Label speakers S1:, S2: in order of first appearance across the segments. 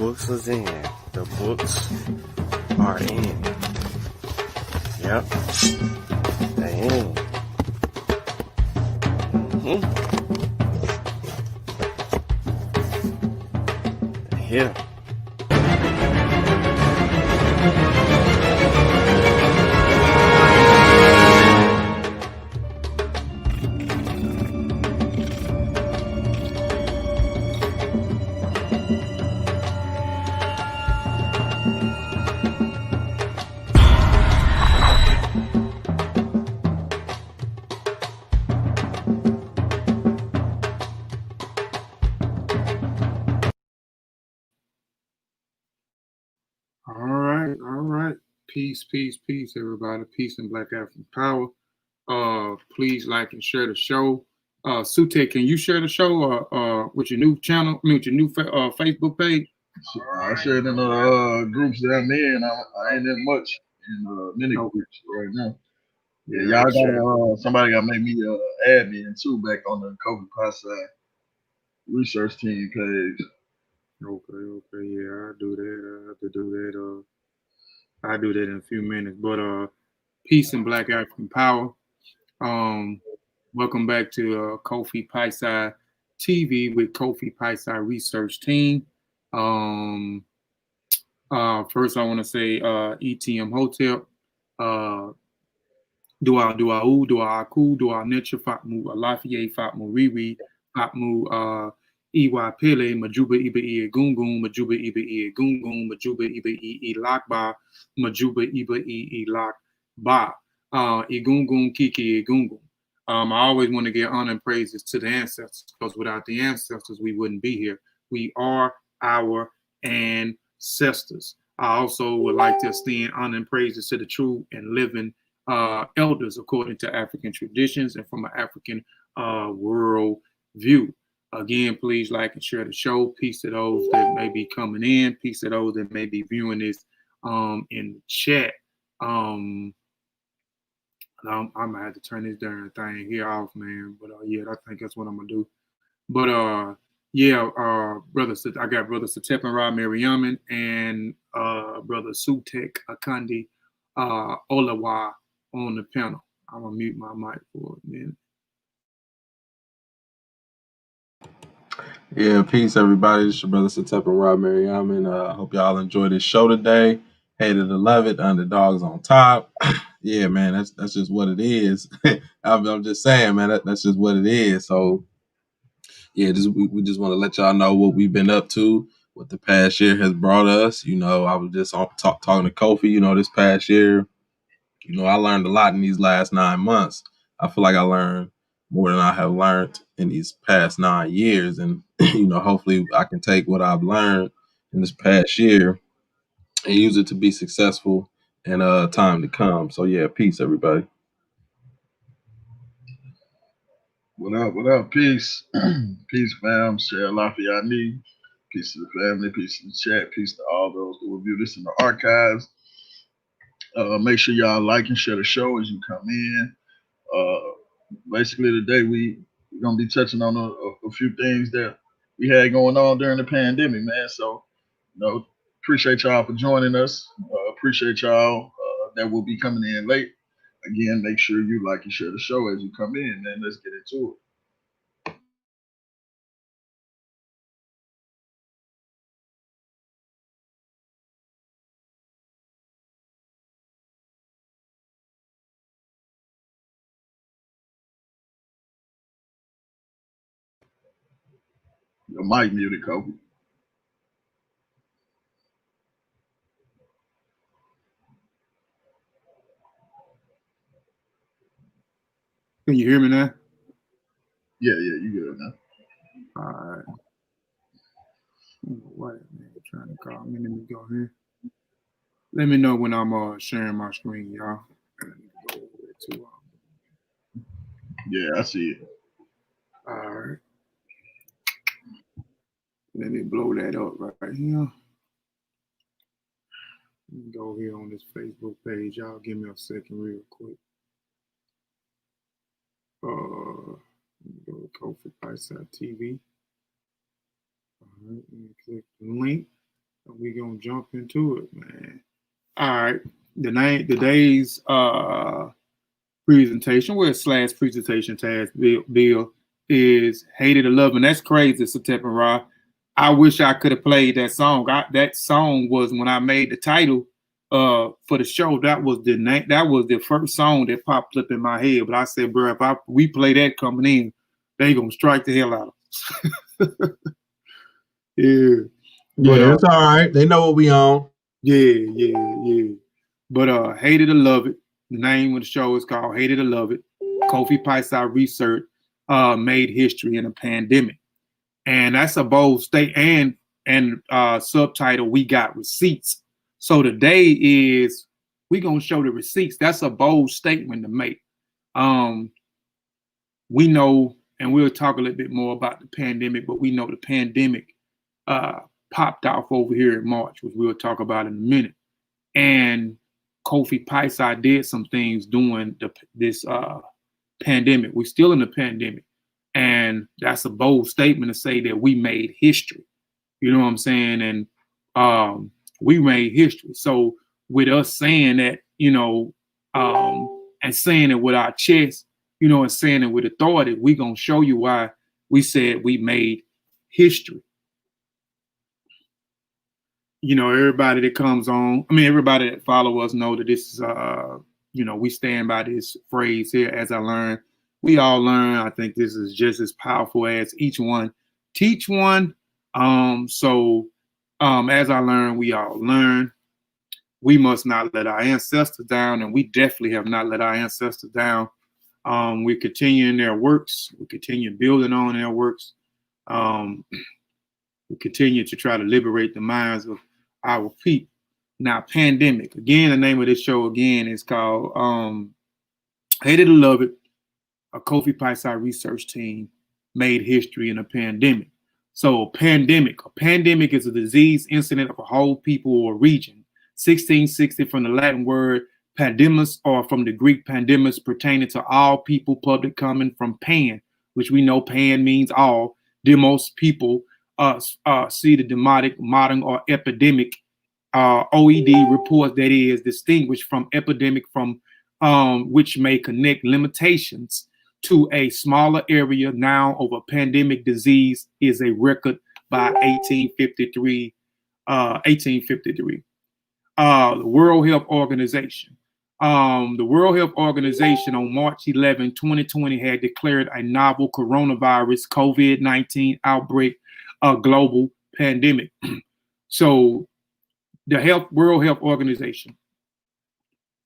S1: books is in. The books are in. Yep. They in. They here.
S2: All right. Peace, everybody. Peace and Black African Power. Please like and share the show. Sute, can you share the show with your new channel? With your new Facebook page?
S3: I shared in the groups that I'm in. I ain't in much in many groups right now. Yeah, y'all got somebody got to make me admin too back on the Kofi Piesie Research Team page.
S2: Okay, yeah, I'll do that. I have to do that. I'll do that in a few minutes. But peace and Black African Power. Welcome back to Kofi Piesie TV with Kofi Piesie Research Team. First, I want to say ETM Hotel. Dua U, Dua Aku, Dua Necha, Fatmu Alafie, Fatmu Riri, Fatmu Iwa Pele, Majuba Iba Ie Gungun, Majuba Iba Ie Gungun, Majuba Iba Ie Lakba, Majuba Iba Ie Lakba, Igungun Kiki Igungun. I always want to give honor and praises to the ancestors, because without the ancestors, we wouldn't be here. We are our ancestors. I also would like to extend honor and praises to the true and living elders according to African traditions and from an African world view. Again, please like and share the show. Peace to those that may be coming in. Peace to those that may be viewing this in the chat. I'm gonna have to turn this darn thing here off, man. But yeah, I think that's what I'm gonna do. But brother, I got brother Satepan Ra Mariaman and brother Sutek Akandi Olawa on the panel. I'm gonna mute my mic for a minute.
S4: Yeah, peace everybody. It's your brother Satepan Ra Mariaman. Hope y'all enjoyed this show today. Hated to love it. Underdogs on top. Yeah, man, that's just what it is. I'm just saying, man, that's just what it is. So yeah, we just want to let y'all know what we've been up to, what the past year has brought us. You know, I was just talking to Kofi, you know, this past year. You know, I learned a lot in these last 9 months. I feel like I learned more than I have learned in these past 9 years. And, you know, hopefully I can take what I've learned in this past year and use it to be successful in time to come. So yeah, peace everybody.
S3: What up, peace. Peace, fam. Share Lafayette. Peace to the family, peace to the chat, peace to all those who will view this in the archives. Make sure y'all like and share the show as you come in. Basically today we're gonna be touching on a few things that we had going on during the pandemic, man. So, you know, appreciate y'all for joining us. Appreciate y'all that will be coming in late. Again, make sure you like and share the show as you come in, man. Let's get into it. Your mic muted, Kofi.
S2: Can you hear me now?
S3: Yeah, you good now.
S2: All right. What man trying to call me? Let me go here. Let me know when I'm sharing my screen, y'all.
S3: Yeah, I see it.
S2: All right. Let me blow that up right here. Let me go here on this Facebook page. Y'all give me a second real quick. Let me go to Kofi Piesie TV. All right, let me click the link. We gonna jump into it, man. All right. The day's presentation, where slash presentation task bill is Hated or Love, and that's crazy, Satep and Ra. I wish I could have played that song. That song was when I made the title for the show. That was the name. That was the first song that popped up in my head. But I said, bro, if we play that coming in, they gonna strike the hell out of us. Yeah.
S4: Yeah,
S2: But
S4: it's all right. They know what we on.
S2: yeah. But Hated or Love It. The name of the show is called Hated or Love It. Kofi Piesie Research made history in a pandemic. And that's a bold state and subtitle, we got receipts. So today is we gonna show the receipts. That's a bold statement to make. We know, and we'll talk a little bit more about the pandemic, but we know the pandemic popped off over here in March, which we'll talk about in a minute. And Kofi Piesie did some things during this pandemic. We're still in the pandemic. And that's a bold statement to say that we made history. You know what I'm saying? And we made history. So with us saying that, and saying it with our chest, and saying it with authority, we're going to show you why we said we made history. Everybody that comes on, everybody that follow us know that this is, we stand by this phrase here, as I learned. We all learn. I think this is just as powerful as each one teach one. So as I learned, we all learn. We must not let our ancestors down, and we definitely have not let our ancestors down. We continue in their works. We continue building on their works. We continue to try to liberate the minds of our people. Now, pandemic. Again, the name of this show again is called Hated or Love It. A Kofi Piesie Research Team made history in a pandemic. So a pandemic is a disease incident of a whole people or region. 1660 from the Latin word pandemus, or from the Greek pandemus, pertaining to all people, public, coming from pan, which we know pan means all. Demos, people, see the demotic, modern, or epidemic. OED reports that it is distinguished from epidemic, from which may connect limitations to a smaller area. Now of a pandemic disease is a record by 1853. The World Health Organization. The World Health Organization on March 11, 2020 had declared a novel coronavirus COVID-19 outbreak a global pandemic. So the World Health Organization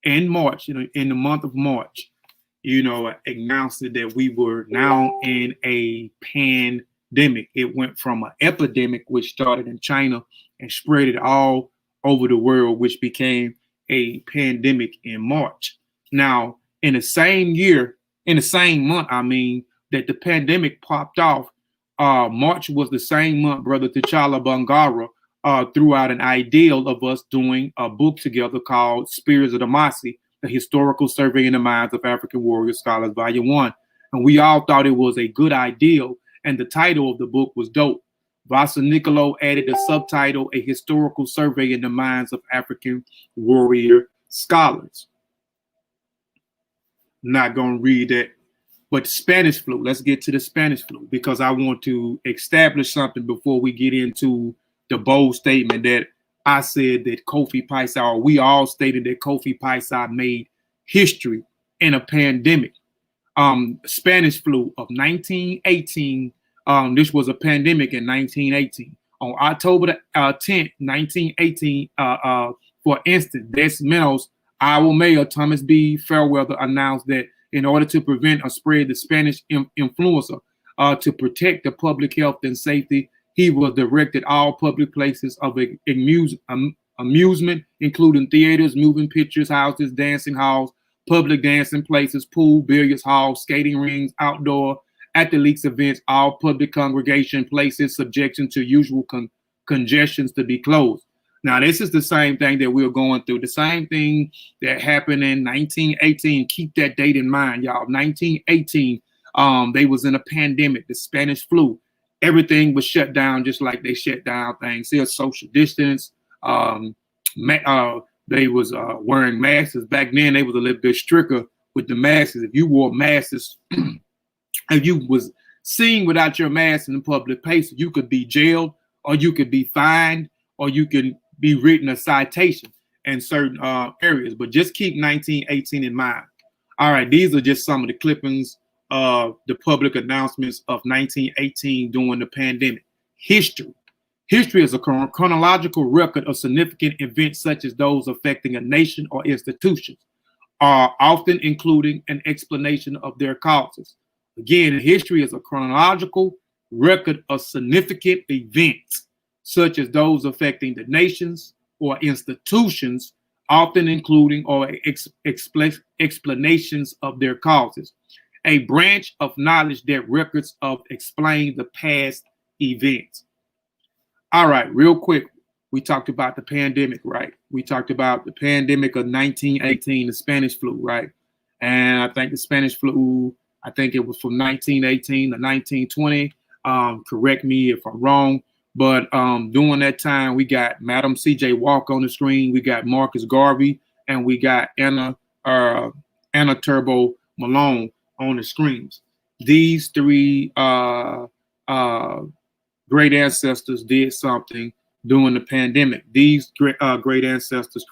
S2: in March, in the month of March, announced that we were now in a pandemic. It went from an epidemic, which started in China and spread it all over the world, which became a pandemic in March. Now, in the same month, that the pandemic popped off, March was the same month, Brother T'Challa Bangara threw out an ideal of us doing a book together called Spears of the Mossi, the Historical Survey in the Minds of African Warrior Scholars, Volume 1. And we all thought it was a good ideal, and the title of the book was dope. Vasa Nicolo added the subtitle, A Historical Survey in the Minds of African Warrior Scholars. I'm not going to read that. But the Spanish flu, let's get to the Spanish flu, because I want to establish something before we get into the bold statement that I said that Kofi Piesie, or we all stated that Kofi Piesie made history in a pandemic. Spanish flu of 1918. This was a pandemic in 1918. On October the 10th, 1918, for instance, Des Menos, our mayor, Thomas B. Fairweather, announced that in order to prevent or spread the Spanish influenza, to protect the public health and safety, he was directed all public places of amusement, including theaters, moving pictures, houses, dancing halls, public dancing places, pool, billiards halls, skating rings, outdoor athletes events, all public congregation places, subjection to usual congestions to be closed. Now, this is the same thing that we're going through. The same thing that happened in 1918. Keep that date in mind, y'all. 1918, they was in a pandemic, the Spanish flu. everything was shut down, just like they shut down things. Still social distance. They was wearing masks. Back then, they was a little bit stricter with the masks. If you wore masks, if you was seen without your mask in the public place, you could be jailed, or you could be fined, or you could be written a citation in certain areas. But just keep 1918 in mind. All right, these are just some of the clippings of the public announcements of 1918 during the pandemic. History. History is a chronological record of significant events such as those affecting a nation or institutions, often including an explanation of their causes. Again, history is a chronological record of significant events such as those affecting the nations or institutions, often including or explanations of their causes. A branch of knowledge that records of explain the past events. All right, real quick, we talked about the pandemic, right? We talked about the pandemic of 1918, the Spanish flu, right? And I think the Spanish flu, I think it was from 1918 to 1920. Correct me if I'm wrong. But during that time, we got Madam C.J. Walker on the screen. We got Marcus Garvey, and we got Anna Turbo Malone on the screens. These three great ancestors did something during the pandemic. These great ancestors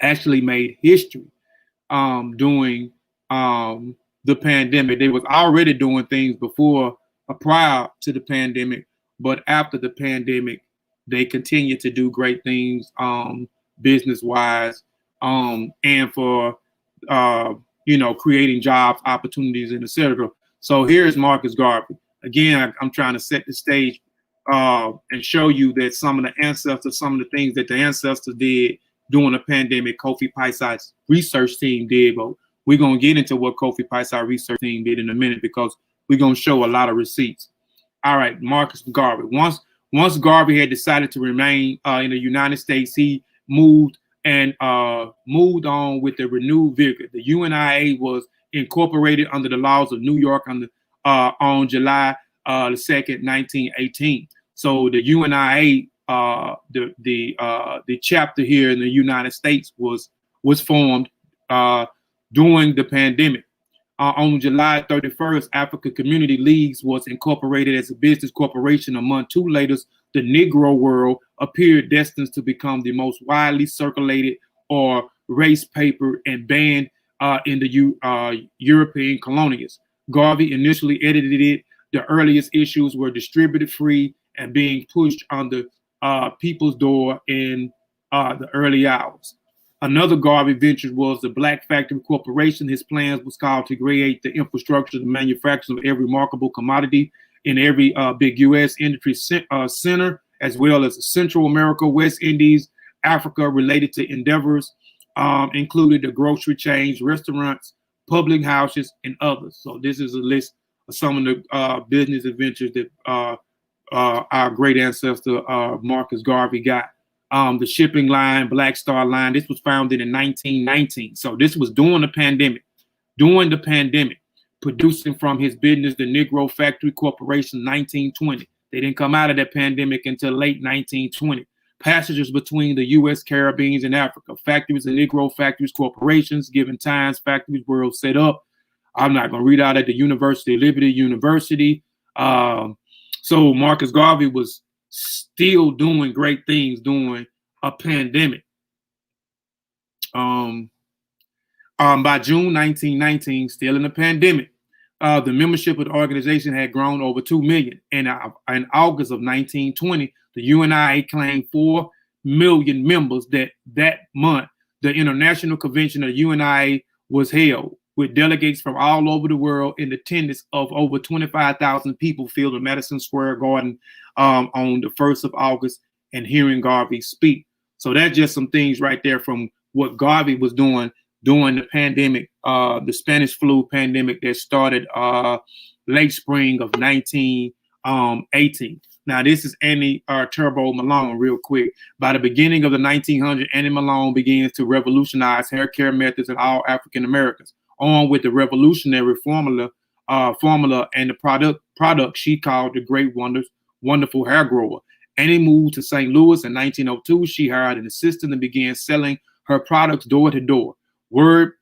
S2: actually made history during the pandemic. They was already doing things before, prior to the pandemic, but after the pandemic, they continue to do great things business-wise, and for creating jobs, opportunities, and etc. So here's Marcus Garvey. Again, I'm trying to set the stage and show you that some of the ancestors, some of the things that the ancestors did during the pandemic, Kofi Piesie Research Team did. But we're going to get into what Kofi Piesie Research Team did in a minute, because we're going to show a lot of receipts. All right, Marcus Garvey. Once Garvey had decided to remain in the United States, he moved on with a renewed vigor. The UNIA was incorporated under the laws of New York on July 2nd, 1918. So the UNIA, the chapter here in the United States was formed during the pandemic. On July 31st, Africa Community Leagues was incorporated as a business corporation. A month two later, the Negro world appeared destined to become the most widely circulated or race paper and banned in the European colonies. Garvey initially edited it. The earliest issues were distributed free and being pushed on the people's door in the early hours. Another Garvey venture was the Black Factory Corporation. His plans was called to create the infrastructure, the manufacture of every remarkable commodity in every big U.S. industry center, as well as Central America, West Indies, Africa, related to endeavors, included the grocery chains, restaurants, public houses, and others. So this is a list of some of the business adventures that our great ancestor Marcus Garvey got. The shipping line, Black Star Line, this was founded in 1919. So this was during the pandemic. During the pandemic, producing from his business, the Negro Factory Corporation, 1920. They didn't come out of that pandemic until late 1920. Passages between the U.S., Caribbean, and Africa. Factories and Negro Factories Corporations, given times, factories were set up. I'm not going to read out at the University, Liberty University. So Marcus Garvey was still doing great things during a pandemic. By June 1919, still in the pandemic, the membership of the organization had grown over 2 million. And in August of 1920, the UNIA claimed 4 million members. That month, the International Convention of the UNIA was held, with delegates from all over the world in attendance of over 25,000 people filled the Madison Square Garden on the 1st of August and hearing Garvey speak. So that's just some things right there from what Garvey was doing during the pandemic, the Spanish flu pandemic that started late spring of 1918. Now, this is Annie Turbo Malone, real quick. By the beginning of the 1900s, Annie Malone begins to revolutionize hair care methods in all African Americans, on with the revolutionary formula formula and the product she called the Great Wonderful Hair Grower. Annie moved to St. Louis in 1902. She hired an assistant and began selling her products door to door. Words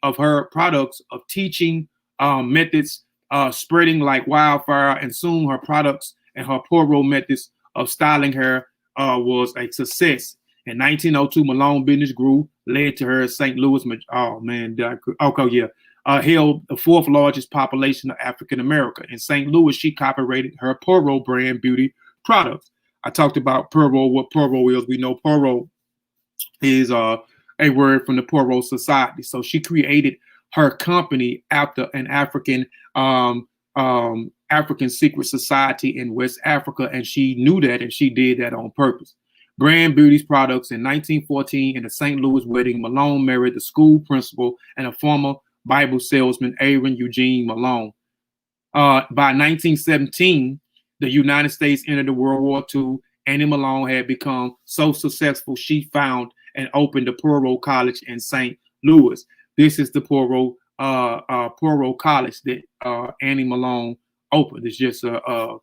S2: of her products of teaching methods spreading like wildfire, and soon her products and her Poirot methods of styling hair was a success. In 1902, Malone business grew, led to her St. Louis. Held the fourth largest population of African America. In St. Louis, she copyrighted her Poirot brand beauty products. I talked about Poirot, what Poirot is. We know Poirot is a word from the Poirot Society. So she created her company after an African secret society in West Africa, and she knew that, and she did that on purpose. Brand Beauty's products. In 1914, in a St. Louis wedding, Malone married the school principal and a former Bible salesman, Aaron Eugene Malone. By 1917, the United States entered the World War II. Annie Malone had become so successful, she found and opened the Poirot College in St. Louis. This is the Poirot College that Annie Malone opened. It's just a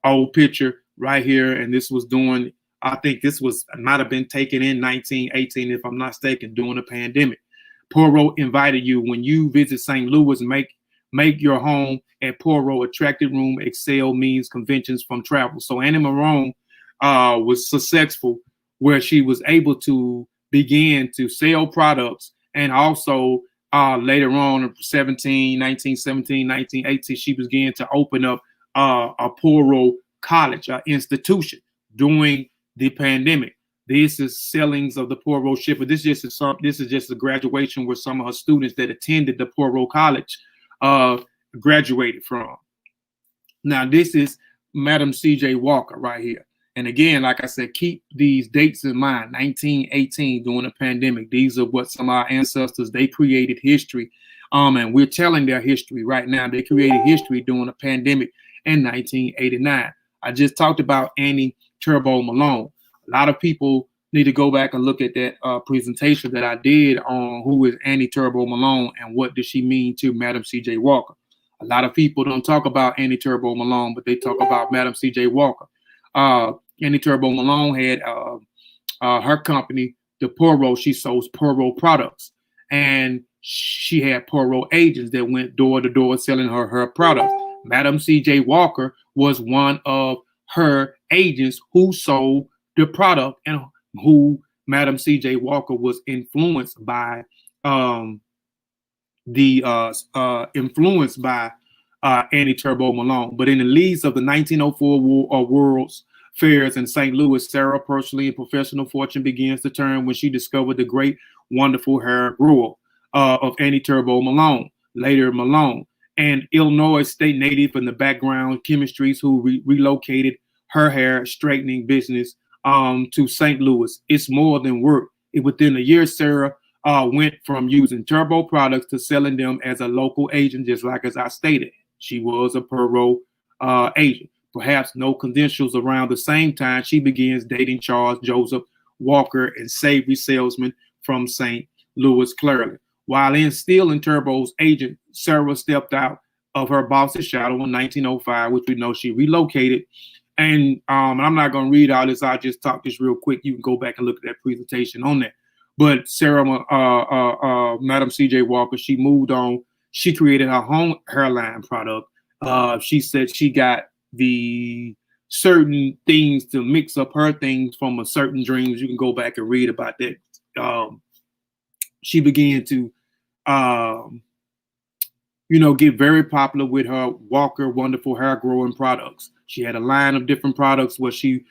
S2: old picture right here, and this was during, I think this might have been taken in 1918, if I'm not mistaken, during the pandemic. Poirot invited you when you visit St. Louis, make your home at Poirot. Attractive room, excel means conventions from travel. So Annie Malone was successful, where she was able to begin to sell products, and also later on, 1917, 1918, she began to open up a Poirot College, institution during the pandemic. This is sellings of the Poirot ship, but this is just a graduation where some of her students that attended the Poirot College graduated from. Now, this is Madam C.J. Walker right here. And again, like I said, keep these dates in mind. 1918, during the pandemic. These are what some of our ancestors, they created history. And we're telling their history right now. They created history during the pandemic in 1989. I just talked about Annie Turbo Malone. A lot of people need to go back and look at that presentation that I did on who is Annie Turbo Malone and what does she mean to Madam C.J. Walker. A lot of people don't talk about Annie Turbo Malone, but they talk about Madam C.J. Walker. Annie Turbo Malone had her company, the Poirot. She sold Poirot products, and she had Poirot agents that went door to door selling her products. Madam C.J. Walker was one of her agents who sold the product, and who Madam C.J. Walker was influenced by Annie Turbo Malone. But in the leads of the 1904 World's Fairs in St. Louis, Sarah personally and professional fortune begins to turn when she discovered the great, wonderful hair grower of Annie Turbo Malone, later Malone, an Illinois state native in the background chemistries who relocated her hair straightening business to St. Louis. It's more than work. Within a year, Sarah went from using Turbo products to selling them as a local agent, just like as I stated. She was a Poirot agent. Perhaps no credentials. Around the same time, she begins dating Charles Joseph Walker, and savory salesman from St. Louis clearly. While still in Turbo's agent, Sarah stepped out of her boss's shadow in 1905, which we know she relocated. And I'm not going to read all this. I'll just talk this real quick. You can go back and look at that presentation on that. But Sarah, Madam C.J. Walker, she moved on. She created her own hairline product. She said she got the certain things to mix up her things from a certain dreams. You can go back and read about that. She began to, get very popular with her Walker Wonderful Hair Growing products. She had a line of different products where she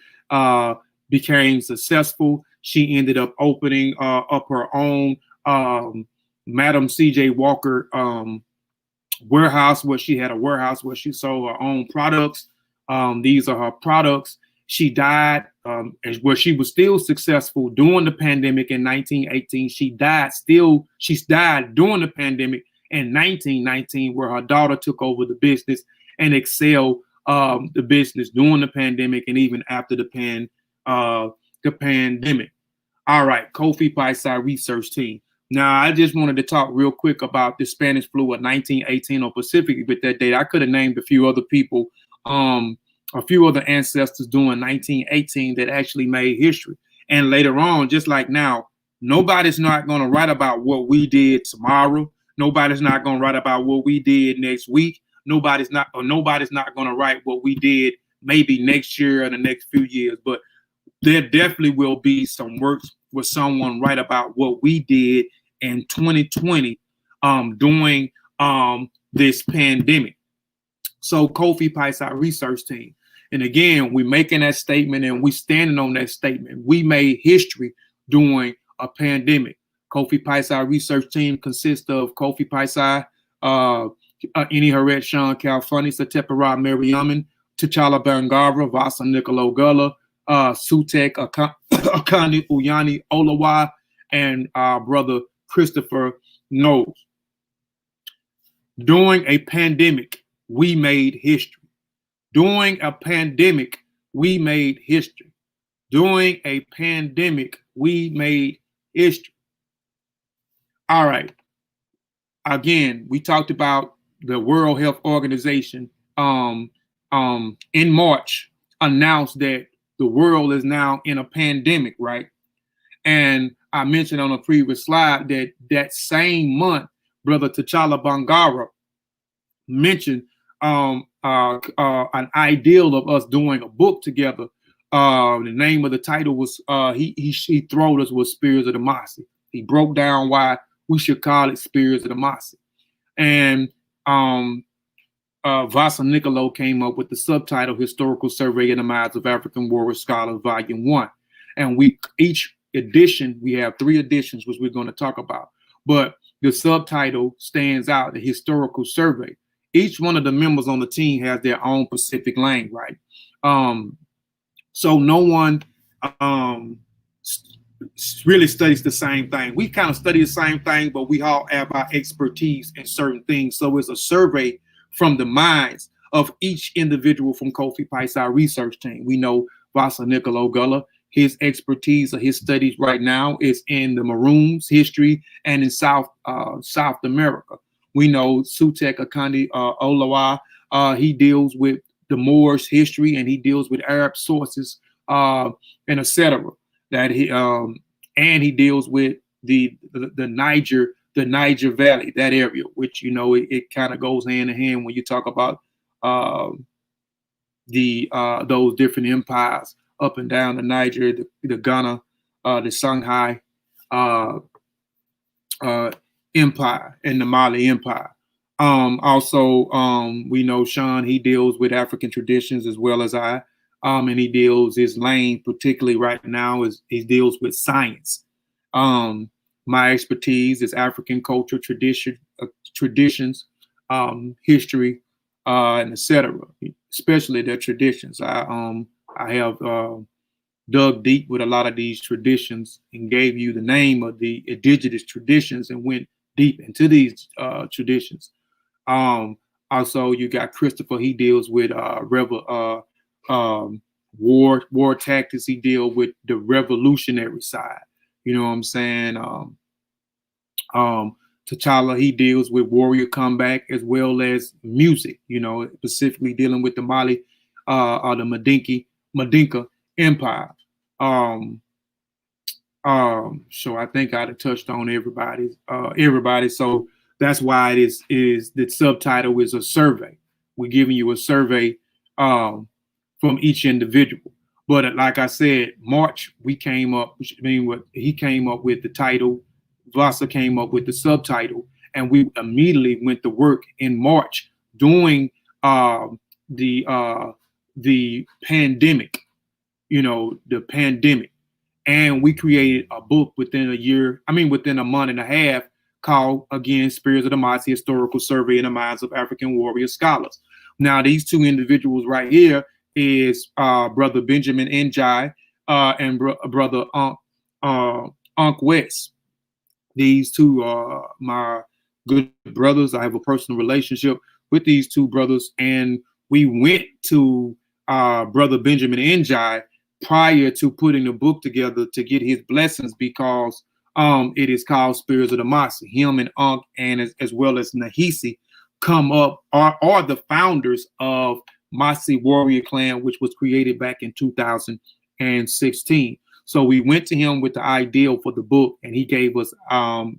S2: became successful. She ended up opening up her own Madam C.J. Walker warehouse, where she had a warehouse where she sold her own products. These are her products. She died where she was still successful during the pandemic in 1918. She died during the pandemic in 1919, where her daughter took over the business and excelled the business during the pandemic and even after the pandemic. All right, Kofi Piesie Research Team. Now, I just wanted to talk real quick about the Spanish flu of 1918 or specifically with that date. I could have named a few other people, a few other ancestors during 1918 that actually made history. And later on, just like now, nobody's not going to write about what we did tomorrow. Nobody's not going to write about what we did next week. Nobody's not going to write what we did maybe next year or the next few years. But there definitely will be some works where someone write about what we did in 2020 during this pandemic. So Kofi Piesie Research Team. And again, we're making that statement and we standing on that statement. We made history during a pandemic. Kofi Piesie Research Team consists of Kofi Piesie, Ini Haret, Sean Calfunny, Satepara Mariaman, T'Challa Bangara, Vasa Nicolo Gullah, Sutek Akani Uyani Olawa, and our brother Christopher Knowles. During a pandemic, we made history. During a pandemic, we made history. During a pandemic, we made history. All right. Again, we talked about the World Health Organization in March announced that the world is now in a pandemic, right? And I mentioned on a previous slide that that same month, Brother T'Challa Bangara mentioned an ideal of us doing a book together. The name of the title was he throwed us with Spears of the Mossi. He broke down why we should call it Spears of the Mossi. And Vasa Nicolo came up with the subtitle Historical Survey in the Minds of African Warrior Scholars, Volume 1. And each edition, we have 3 editions, which we're going to talk about. But the subtitle stands out, the Historical Survey. Each one of the members on the team has their own Pacific lane, right? So no one really studies the same thing. We kind of study the same thing, but we all have our expertise in certain things. So it's a survey from the minds of each individual from Kofi Piesie Research Team. We know Vasa Nicolo Gullah, his expertise or his studies right now is in the Maroons history and in South America. We know Sutek Akandi Olawa, he deals with the Moors history and he deals with Arab sources and etc. That he deals with the Niger Valley, that area, which it kind of goes hand in hand when you talk about those different empires up and down the Niger, the Ghana, the Songhai Empire and the Mali Empire. Also, we know Sean, he deals with African traditions as well as I. And he deals, his lane particularly right now is he deals with science. My expertise is African culture, traditions, history, and etc. Especially their traditions. I have dug deep with a lot of these traditions and gave you the name of the indigenous traditions and went deep into these traditions. Also, you got Christopher. He deals with war tactics. He deals with the revolutionary side. You know what I'm saying? T'Challa, he deals with warrior comeback as well as music, specifically dealing with the Mali or the Mandinka Empire. So I think I'd have touched on everybody. So that's why it is the subtitle is a survey. We're giving you a survey from each individual. But like I said, March, he came up with the title, Vasa came up with the subtitle, and we immediately went to work in March doing the pandemic, the pandemic. And we created a book within a month and a half called, again, Spears of the Mossi, Historical Survey in the Minds of African Warrior Scholars. Now, these 2 individuals right here is Brother Benjamin Njai and Brother Unc West. These 2 are my good brothers. I have a personal relationship with these 2 brothers, and we went to Brother Benjamin Njai prior to putting the book together to get his blessings, because It is called Spirits of the Mossi. Him and Unc, and as well as Nahisi, come up are the founders of Mossi Warrior Clan, which was created back in 2016. So we went to him with the ideal for the book, and he gave us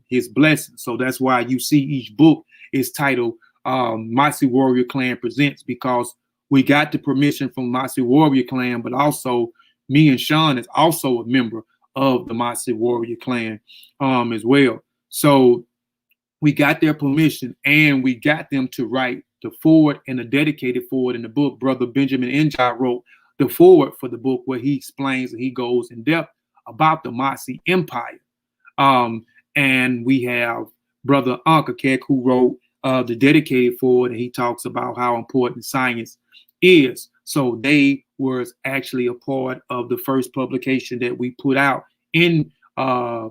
S2: his blessing. So that's why you see each book is titled Mossi Warrior Clan Presents, because we got the permission from Mossi Warrior Clan, but also me and Sean is also a member of the Mossi Warrior Clan as well. So we got their permission, and we got them to write the foreword and the dedicated foreword in the book. Brother Benjamin Njai wrote the foreword for the book, where he explains and he goes in depth about the Mossi Empire. And we have Brother Ankakek, who wrote the dedicated foreword, and he talks about how important science is. So they was actually a part of the first publication that we put out in May,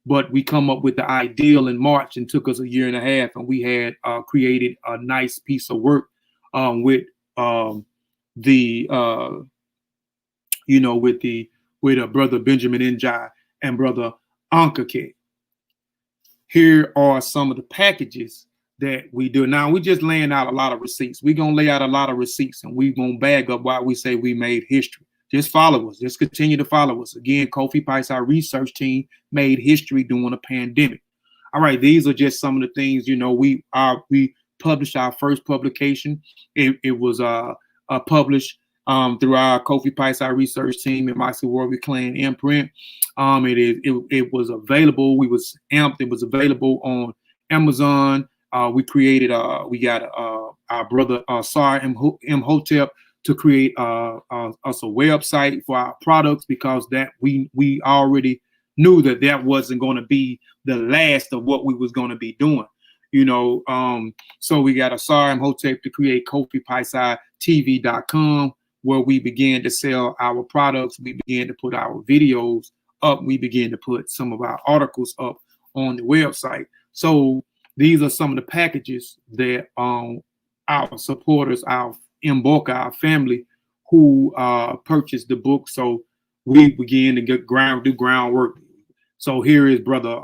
S2: but we come up with the ideal in March, and took us a year and a half, and we had created a nice piece of work with brother Benjamin Njai and Brother Ankakek. Here are some of the packages that we do. Now, we just laying out a lot of receipts. We're going to lay out a lot of receipts, and we're going to bag up why we say we made history. Just follow us. Just continue to follow us. Again, Kofi Piesie Research Team made history during a pandemic. All right, these are just some of the things, we published our first publication. It was published through our Kofi Piesie Research Team and Mossi Warrior Clan imprint. It was available. It was available on Amazon. We got our brother Sar Imhotep to create us a website for our products, because that we already knew that wasn't going to be the last of what we was going to be doing. So we got a Sar Imhotep to create KofiPiesieTV.com, where we began to sell our products. We began to put our videos up. We began to put some of our articles up on the website. So these are some of the packages that our supporters, our Mboka-Family, who purchased the book. So we began to do groundwork. So here is Brother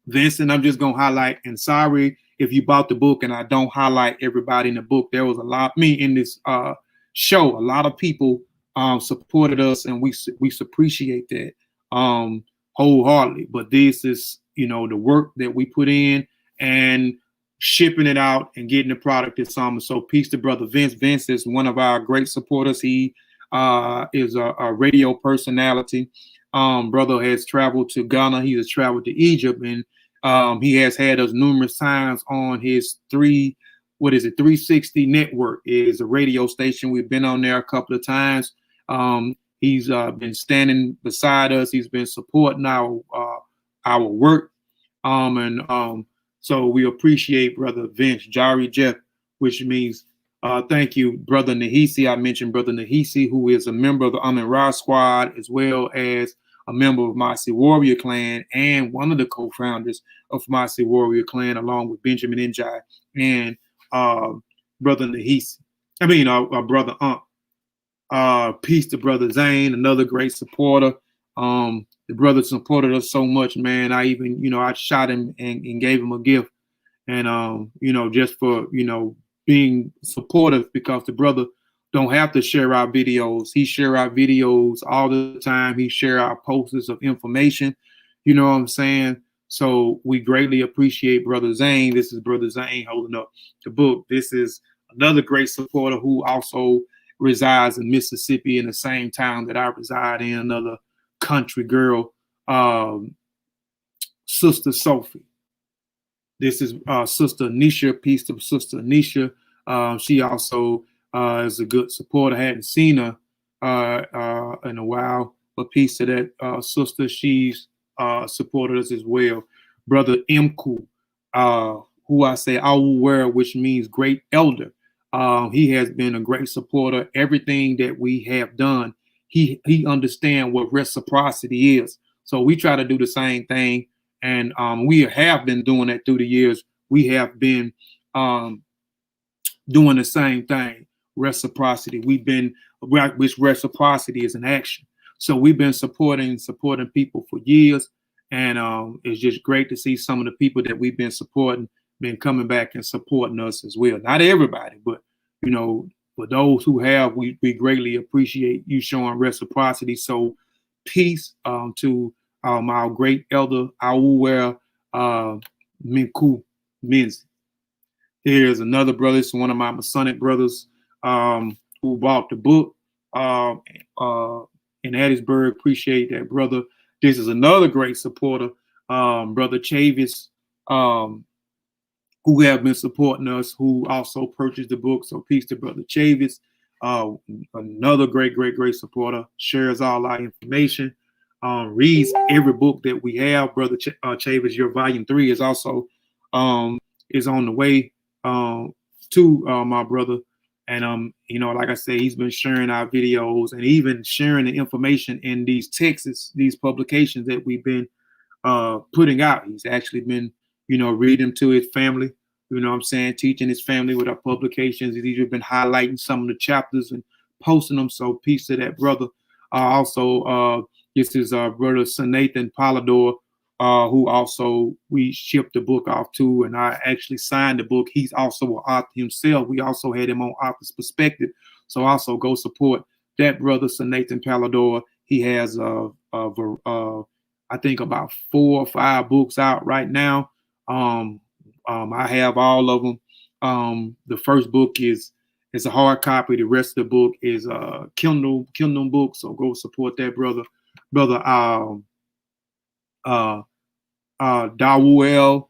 S2: Vincent. I'm just gonna highlight, and sorry if you bought the book and I don't highlight everybody in the book. There was a lot in this show. A lot of people supported us, and we appreciate that wholeheartedly. But this is the work that we put in, and shipping it out and getting the product this summer. So peace to Brother Vince. Vince is one of our great supporters. He is a radio personality. Brother has traveled to Ghana. He has traveled to Egypt, and he has had us numerous times on his 360 network. It is a radio station. We've been on there a couple of times. He's been standing beside us. He's been supporting our work. So we appreciate Brother Vince, Jari Jeff, which means thank you, Brother Nahisi. I mentioned Brother Nahisi, who is a member of the Amin Ra Squad, as well as a member of Mossi Warrior Clan, and one of the co-founders of Mossi Warrior Clan, along with Benjamin Njai and Brother Nahisi. Brother peace to Brother Zane, another great supporter. The brother supported us so much, man. I even, I shot him and gave him a gift, and just for being supportive, because the brother don't have to share our videos. He share our videos all the time. He share our posters of information. You know what I'm saying? So we greatly appreciate Brother Zane. This is Brother Zane holding up the book. This is another great supporter who also resides in Mississippi, in the same town that I reside in. Another country girl, Sister Sophie. This is Sister Anisha. Peace to Sister Anisha. She also is a good supporter. I hadn't seen her in a while, but peace to that sister. She's supported us as well. Brother Mku, who I say Awuwera, which means great elder. He has been a great supporter. Everything that we have done, he understands what reciprocity is. So we try to do the same thing, and we have been doing that through the years. We have been doing the same thing, reciprocity. Which reciprocity is an action. So we've been supporting people for years, and it's just great to see some of the people that we've been supporting been coming back and supporting us as well. Not everybody, but you know, for those who have, we greatly appreciate you showing reciprocity. So peace to our great elder Awuwera Minku Menzi. Here's another brother. It's one of my Masonic brothers who bought the book in Hattiesburg. Appreciate that, brother. This is another great supporter, Brother Chavis, who have been supporting us, who also purchased the book. So peace to Brother Chavis, another great supporter, shares all our information, reads every book that we have. Brother Chavis, your volume 3 is also is on the way to my brother. And you know, like I say, he's been sharing our videos and even sharing the information in these texts, these publications that we've been putting out. He's actually been, you know, reading to his family, you know what I'm saying, teaching his family with our publications. He's even been highlighting some of the chapters and posting them. So peace to that brother. Also, this is brother Sir Nathan Polidor, who also we shipped the book off to, and I actually signed the book. He's also an author himself. We also had him on Author's Perspective. So also go support that brother, Sir Nathan Polidor. He has I think about 4 or 5 books out right now. I have all of them. The first book is a hard copy. The rest of the book is Kindle book. So go support that brother. Brother Dawuel,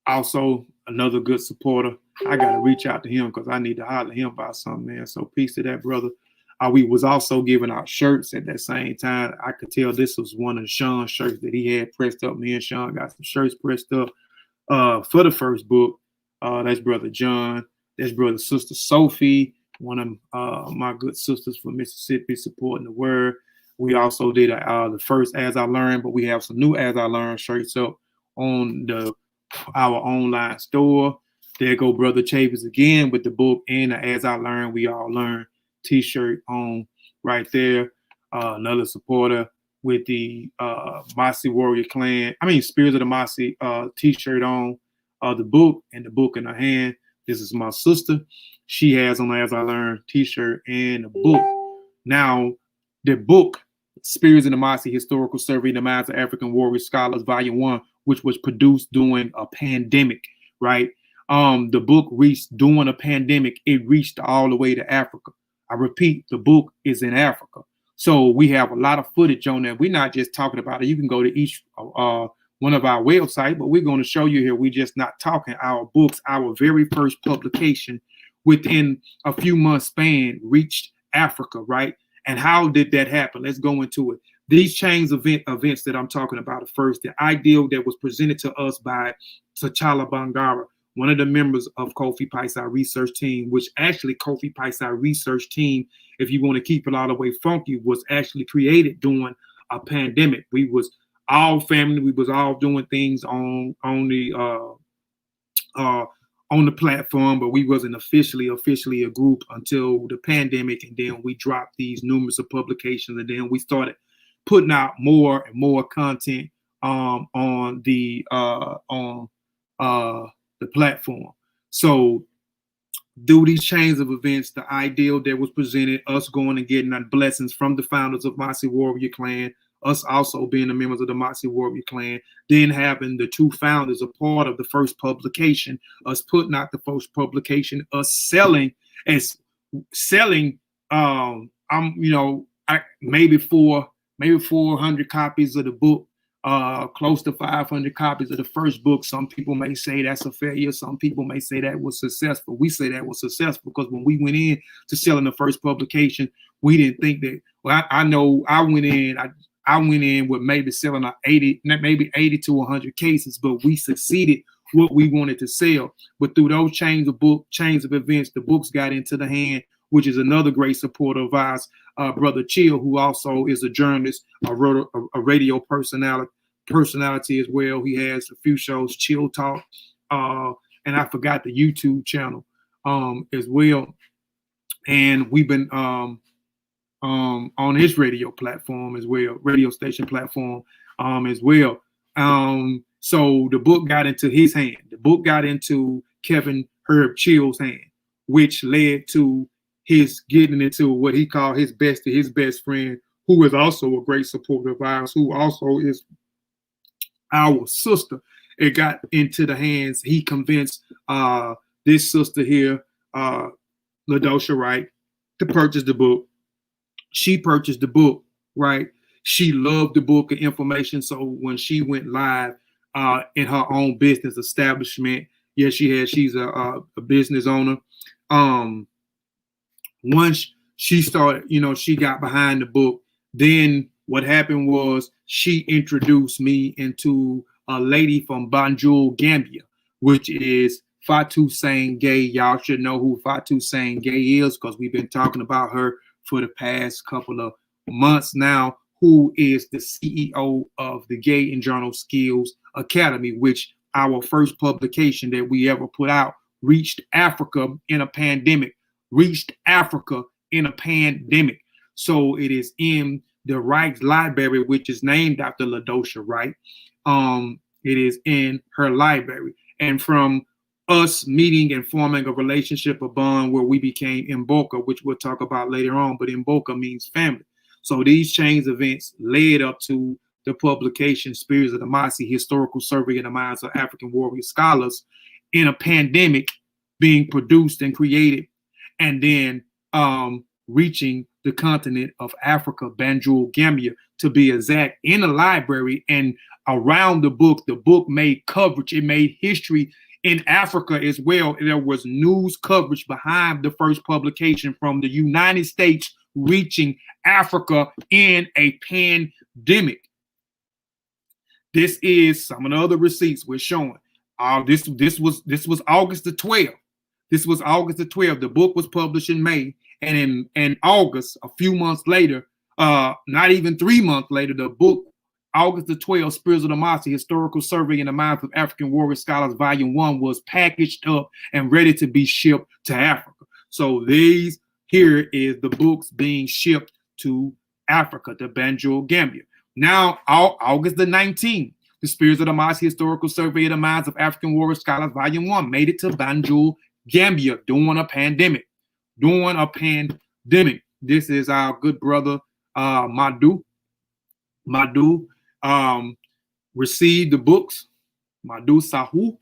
S2: also another good supporter. I gotta reach out to him because I need to holler him about something, man. So peace to that brother. We was also giving out shirts at that same time. I could tell this was one of Sean's shirts that he had pressed up. Me and Sean got some shirts pressed up for the first book. That's Brother John. That's Brother Sister Sophie, one of my good sisters from Mississippi, supporting the word. We also did the first As I Learned, but we have some new As I Learned shirts up on our online store. There go Brother Chavis again with the book and the As I Learned, We All Learn t-shirt on right there. Another supporter with the Mossi Warrior Clan, Spirits of the Mossi t-shirt on, the book and the book in her hand. This is my sister. She has on the As I Learned t-shirt and the book. Now, the book, Spirits of the Mossi Historical Survey in the Minds of African Warrior Scholars, Volume 1, which was produced during a pandemic, right? The book reached during a pandemic, it reached all the way to Africa. I repeat, the book is in Africa. So we have a lot of footage on there. We're not just talking about it. You can go to each one of our websites, but we're going to show you here. We're just not talking our books. Our very first publication within a few months span reached Africa, right? And how did that happen? Let's go into it. These chains of events that I'm talking about at first, the ideal that was presented to us by T'Challa Bangara, one of the members of Kofi Piesie Research Team, which actually Kofi Piesie Research Team, if you want to keep it all the way funky, was actually created during a pandemic. We was all family. We was all doing things on the platform, but we wasn't officially a group until the pandemic, and then we dropped these numerous of publications, and then we started putting out more and more content on the platform. So through these chains of events, the ideal that was presented, us going and getting our blessings from the founders of Mossi Warrior Clan, us also being the members of the Mossi Warrior Clan, then having the 2 founders a part of the first publication, us putting out the first publication, us selling maybe 400 copies of the book, close to 500 copies of the first book. Some people may say that's a failure. Some people may say that was successful. We say that was successful because when we went in to selling the first publication, we didn't think that. Well, I know I went in with maybe selling 80 to 100 cases, but we succeeded what we wanted to sell. But through those chains of events, the books got into the hand, which is another great supporter of ours, Brother Chill, who also is a journalist, a radio personality as well. He has a few shows, Chill Talk, and I forgot the YouTube channel as well. And we've been on his radio platform as well, radio station platform as well. So the book got into his hand. The book got into Kevin Herb Chill's hand, which led to his getting into what he called his bestie, his best friend, who is also a great supporter of ours, who also is our sister. It got into the hands. He convinced this sister here, LaDosha Wright, to purchase the book. She purchased the book, right? She loved the book and information. So when she went live in her own business establishment, yeah, she's a business owner. Once she started, she got behind the book. Then what happened was she introduced me into a lady from Banjul, Gambia, which is Fatou Sane Gay. Y'all should know who Fatou Sane Gay is because we've been talking about her for the past couple of months now, who is the CEO of the Gay and Journal Skills Academy, which our first publication that we ever put out reached Africa in a pandemic. So it is in the Wright Library, which is named after LaDosha Wright. It is in her library. And from us meeting and forming a relationship, a bond where we became Mboka, which we'll talk about later on, but Mboka means family. So these chains events led up to the publication Spirits of the Mossi, Historical Survey in the Minds of African Warrior Scholars, in a pandemic, being produced and created, and then reaching the continent of Africa, Banjul, Gambia, to be exact, in a library. And around the book made coverage. It made history in Africa as well. There was news coverage behind the first publication from the United States reaching Africa in a pandemic. This is some of the other receipts we're showing. This was August the 12th. This was August the 12th. The book was published in May, and in August, a few months later, not even 3 months later, the book, August the 12th, Spirits of the Mossi, Historical Survey in the Minds of African Warrior Scholars, Volume 1, was packaged up and ready to be shipped to Africa. So here is the books being shipped to Africa, to Banjul, Gambia. Now, August the 19th, the Spirits of the Mossi, Historical Survey in the Minds of African Warrior Scholars, Volume 1, made it to Banjul, Gambia, during a pandemic. This is our good brother, Madu received the books, Madu Sahu,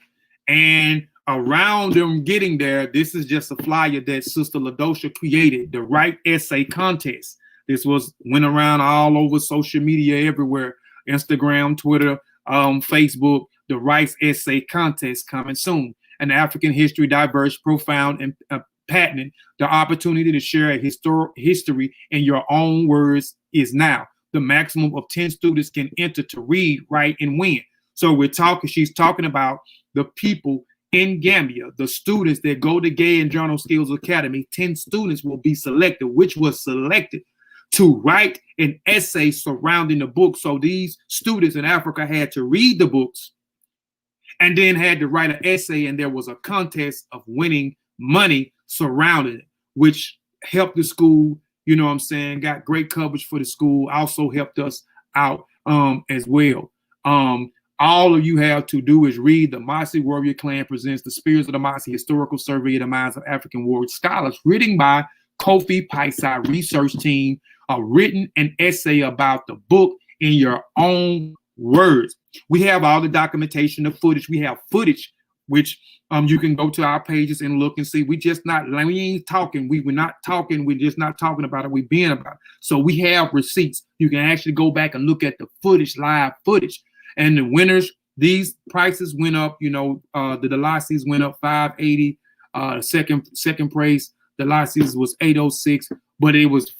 S2: and around them getting there, this is just a flyer that Sister LaDosha created, the Write Essay Contest. This went around all over social media everywhere, Instagram, Twitter, Facebook, the Write Essay Contest coming soon. An African history, diverse, profound, and patented. The opportunity to share a history in your own words is now. The maximum of 10 students can enter to read, write, and win. So she's talking about the people in Gambia, the students that go to Gay and Journal Skills Academy. 10 students will be selected, which was selected to write an essay surrounding the book. So these students in Africa had to read the books and then had to write an essay, and there was a contest of winning money surrounding it, which helped the school, got great coverage for the school, also helped us out as well. All of you have to do is read the Mossi Warrior Clan presents the Spirits of the Mossi, Historical Survey of the Minds of African Warrior Scholars, written by Kofi Piesie Research Team, written an essay about the book in your own words. We have all the documentation, the footage. We have footage, which you can go to our pages and look and see. We ain't talking. We're not talking. We're just not talking about it. We're being about it. So we have receipts. You can actually go back and look at the footage, live footage. And the winners, these prices went up. The Delacies went up $580. Second prize, Delacies was $806. But it was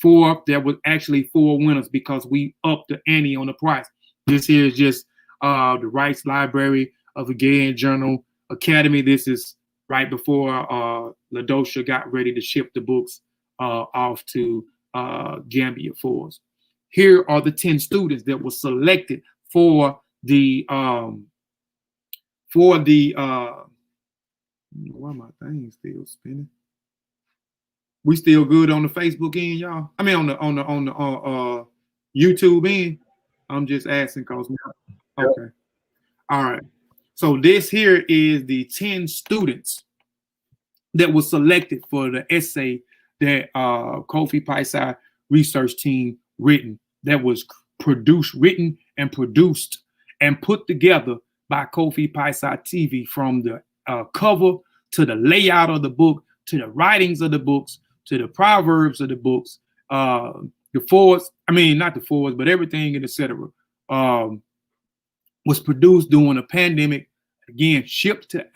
S2: there was actually 4 winners because we upped the ante on the price. This here is just the Rights Library of the Gay and Journal Academy. This is right before LaDosha got ready to ship the books off to Gambia for us. Here are the 10 students that were selected for the why my thing still spinning? We still good on the Facebook end, y'all? I mean on the YouTube end. I'm just asking cause okay. All right. So this here is the 10 students that was selected for the essay that Kofi Piesie Research Team that was written and produced and put together by Kofi Piesie TV, from the cover to the layout of the book to the writings of the books to the proverbs of the books, the forwards, I mean not the forwards, but everything and etc. Was produced during a pandemic. Again, shipped to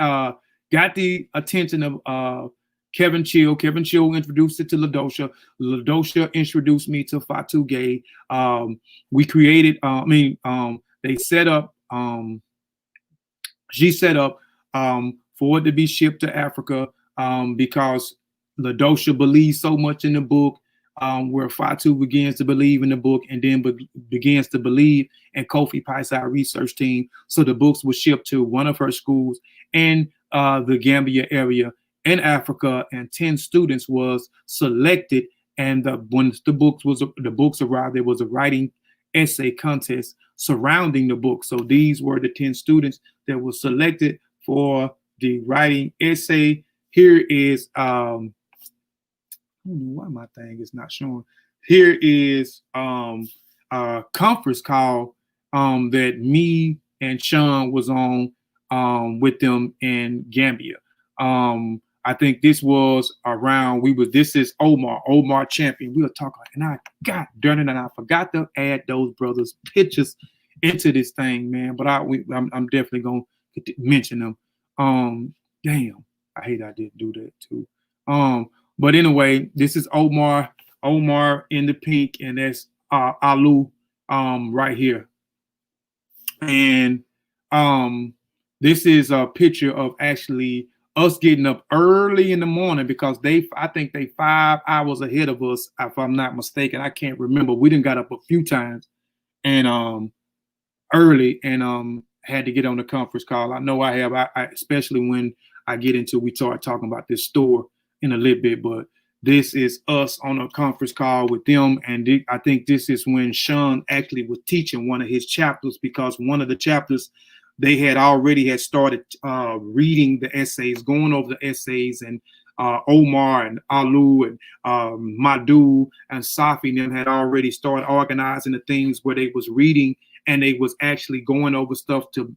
S2: got the attention of Kevin Chill. Kevin Chill introduced it to LaDosha. LaDosha introduced me to Fatu Gay. We created, they set up, she set up for it to be shipped to Africa because LaDosha believes so much in the book, where Fatu begins to believe in the book and then begins to believe in Kofi Piesie Research Team. So the books were shipped to one of her schools in the Gambia area in Africa, and 10 students was selected. And when the books arrived, there was a writing essay contest surrounding the book. So these were the 10 students that were selected for the writing essay. Here is I don't know why my thing is not showing. Here is a conference call that me and Sean was on with them in Gambia. I think this was around, this is Omar Champion. We were talking, and I got done it, and I forgot to add those brothers' pictures into this thing, man. But I'm definitely gonna mention them. Damn, I hate I didn't do that too. But anyway, this is Omar in the pink, and that's Alu right here. And this is a picture of actually us getting up early in the morning, because I think they 5 hours ahead of us, if I'm not mistaken. I can't remember. We done got up a few times and early and had to get on the conference call. I know I have, especially when we start talking about this store in a little bit, but this is us on a conference call with them. And I think this is when Sean actually was teaching one of his chapters, because one of the chapters they had already started reading the essays, going over the essays, and Omar and Alu and Madhu and Safi and them had already started organizing the things where they was reading, and they was actually going over stuff to,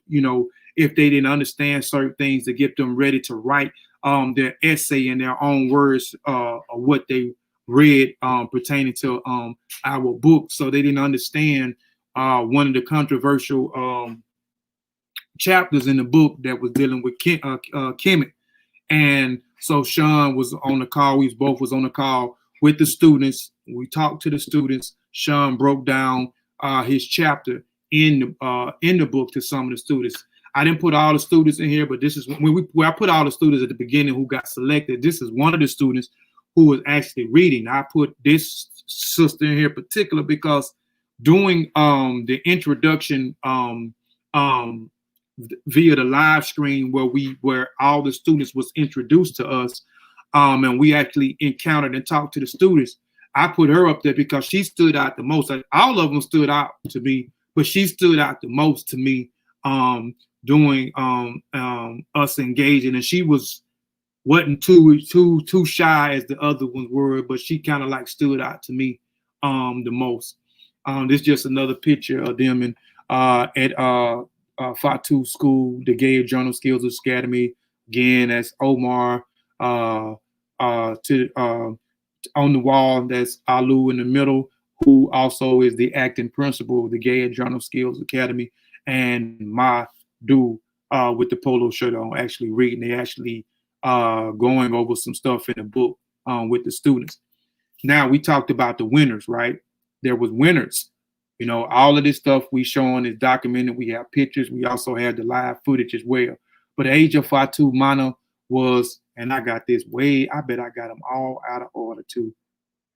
S2: if they didn't understand certain things, to get them ready to write their essay in their own words of what they read pertaining to our book. So they didn't understand one of the controversial chapters in the book that was dealing with Kemet. And so Sean was on the call. We both was on the call with the students. We talked to the students. Sean broke down his chapter in the book to some of the students. I didn't put all the students in here, but this is when I put all the students at the beginning who got selected. This is one of the students who was actually reading. I put this sister in here particular because doing the introduction via the live stream where all the students was introduced to us, and we actually encountered and talked to the students. I put her up there because she stood out the most. All of them stood out to me, but she stood out the most to me doing us engaging, and she wasn't too shy as the other ones were, but she kind of like stood out to me the most. This is just another picture of them and at Fatu School, the Gay Journal Skills Academy. Again, that's Omar. On the wall, that's Alu in the middle, who also is the acting principal of the Gay Journal Skills Academy, and Madhu with the polo shirt on, actually reading. They actually going over some stuff in the book with the students. Now we talked about the winners, right? There was winners. All of this stuff we showing is documented. We have pictures. We also have the live footage as well. But the age of Fatu Mana was, and I got this I bet I got them all out of order too.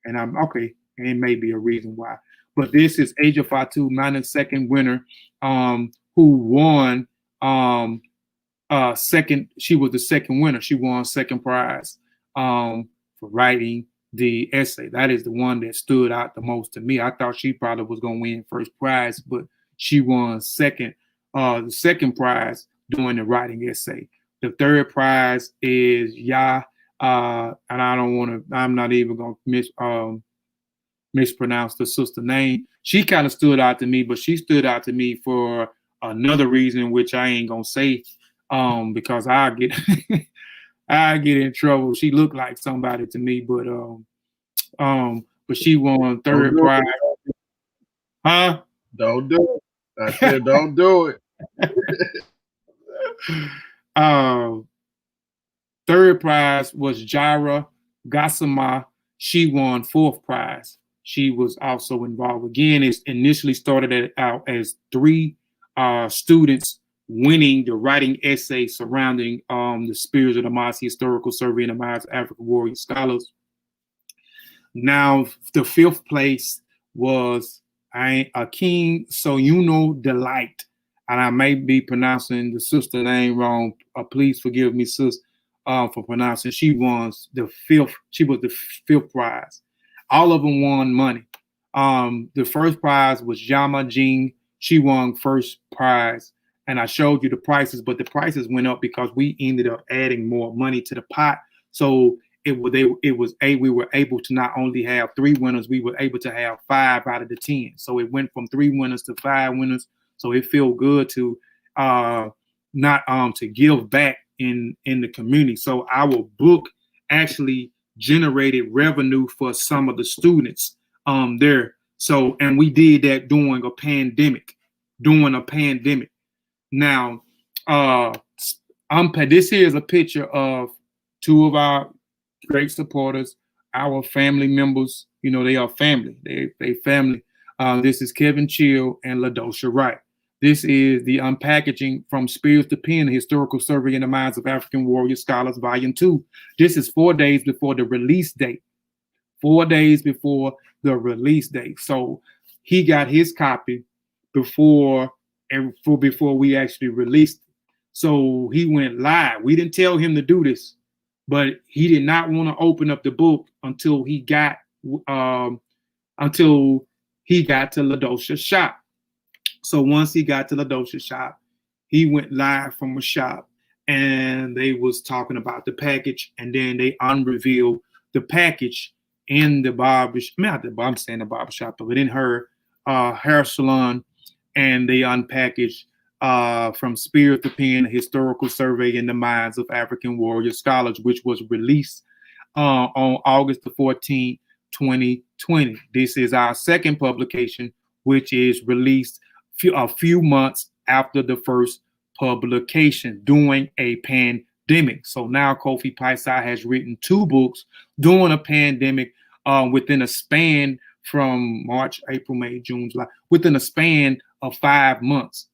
S2: And I'm okay. And it may be a reason why. But this is age of Fatu Mana's second winner, who won second. She was the second winner. She won second prize for writing the essay. That is the one that stood out the most to me. I thought she probably was going to win first prize, but she won second. The second prize doing the writing essay. The third prize is and I don't want to. I'm not even going to mispronounce the sister name. She kind of stood out to me, but she stood out to me for another reason, which I ain't gonna say, because I get I get in trouble. She looked like somebody to me, but she won third prize. Huh?
S3: Don't do it. I said don't do it.
S2: Third prize was Jaira Gassama. She won fourth prize. She was also involved. Again, it initially started out as 3 students winning the writing essay surrounding the spirits of the Mossi historical survey in the minds of African warrior scholars. Now, the 5th place was Akin Soyuno Delight. And I may be pronouncing the sister name wrong. Please forgive me, sis, for pronouncing. She was the 5th prize. All of them won money. The first prize was Yama Jing. She won first prize. And I showed you the prices, but the prices went up because we ended up adding more money to the pot. So we were able to not only have 3 winners, we were able to have 5 out of the 10. So it went from 3 winners to 5 winners. So it felt good to to give back in the community. So our book actually generated revenue for some of the students there. So, and we did that during a pandemic. Now, this here is a picture of 2 of our great supporters, our family members. You know, they are family. They family. This is Kevin Chill and LaDosha Wright. This is the unpackaging from Spears to Pen, a historical survey in the minds of African warrior scholars, volume 2. This is 4 days before the release date. 4 days before the release date. So he got his copy before we actually released it. So he went live. We didn't tell him to do this, but he did not want to open up the book until he got to LaDosha's shop. So once he got to LaDosha's shop, he went live from a shop, and they was talking about the package, and then they unrevealed the package in the barbershop, but in her hair salon, and they unpackaged from Spirit to Pen, a historical survey in the minds of African warrior scholars, which was released on August the 14th, 2020. This is our second publication, which is released a few months after the first publication during a pandemic. So now Kofi Piesie has written 2 books during a pandemic within a span from March, April, May, June, July, within a span of 5 months.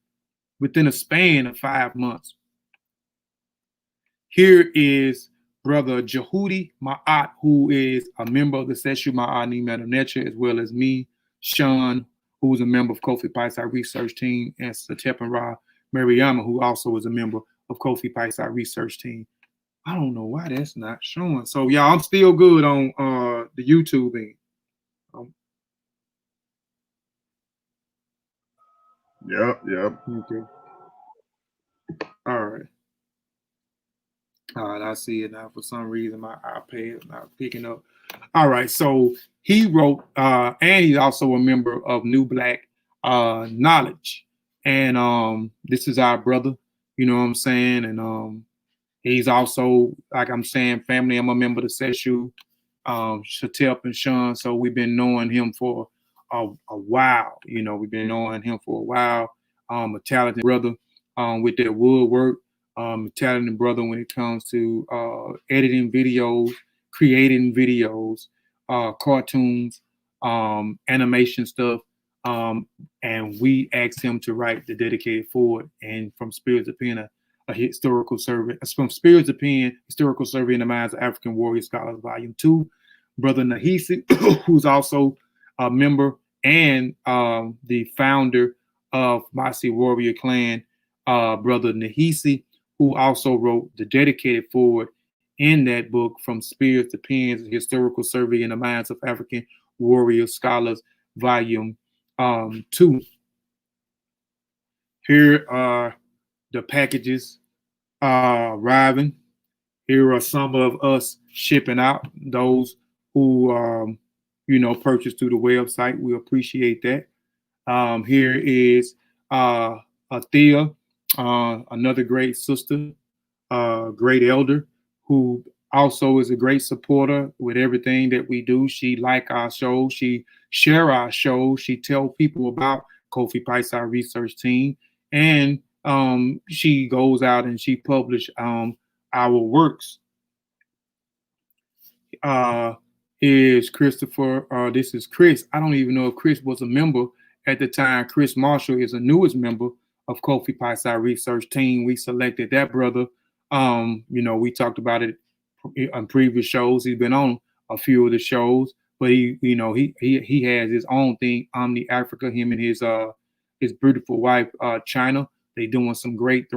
S2: Here is Brother Jehudi Ma'at, who is a member of the Seshu Ma'ani Metanetra, as well as me, Sean, who is a member of Kofi Piesie Research Team, and Satepan Ra Mariama, who also is a member of Kofi Piesie Research Team. I don't know why that's not showing. So y'all, I'm still good on the YouTube end.
S3: Yep.
S2: Okay. All right, I see it now. For some reason, my iPad is not picking up. All right, so he wrote, and he's also a member of New Black Knowledge. And this is our brother, you know what I'm saying? And he's also, like I'm saying, family. I'm a member of the Seshu, Shatep and Sean. So we've been knowing him for a while. You know, we've been knowing him for a while. A talented brother with their woodwork. Talented brother when it comes to editing videos, creating videos, cartoons, animation stuff. And we asked him to write the dedicated forward, and from Spirits to Pen, a historical survey, from Spirits to Pen, historical survey in the minds of African warrior scholars, volume 2. Brother Nahisi, who's also a member and the founder of Mossi Warrior Clan, Brother Nahisi, who also wrote the dedicated forward in that book, From Spears to Pens, a Historical Survey in the Minds of African Warrior Scholars, Volume 2. Here are the packages arriving. Here are some of us shipping out. Those who, purchased through the website, we appreciate that. Here is Thea, another great sister, great elder, who also is a great supporter with everything that we do. She like our show. She share our show. She tell people about Kofi Piesie Research Team. And she goes out and she publish our works. Is Christopher, this is Chris. I don't even know if Chris was a member at the time. Chris Marshall is a newest member of Kofi Piesie Research Team. We selected that brother. We talked about it on previous shows. He's been on a few of the shows, but he has his own thing, Omni Africa. Him and his beautiful wife, China. They doing some great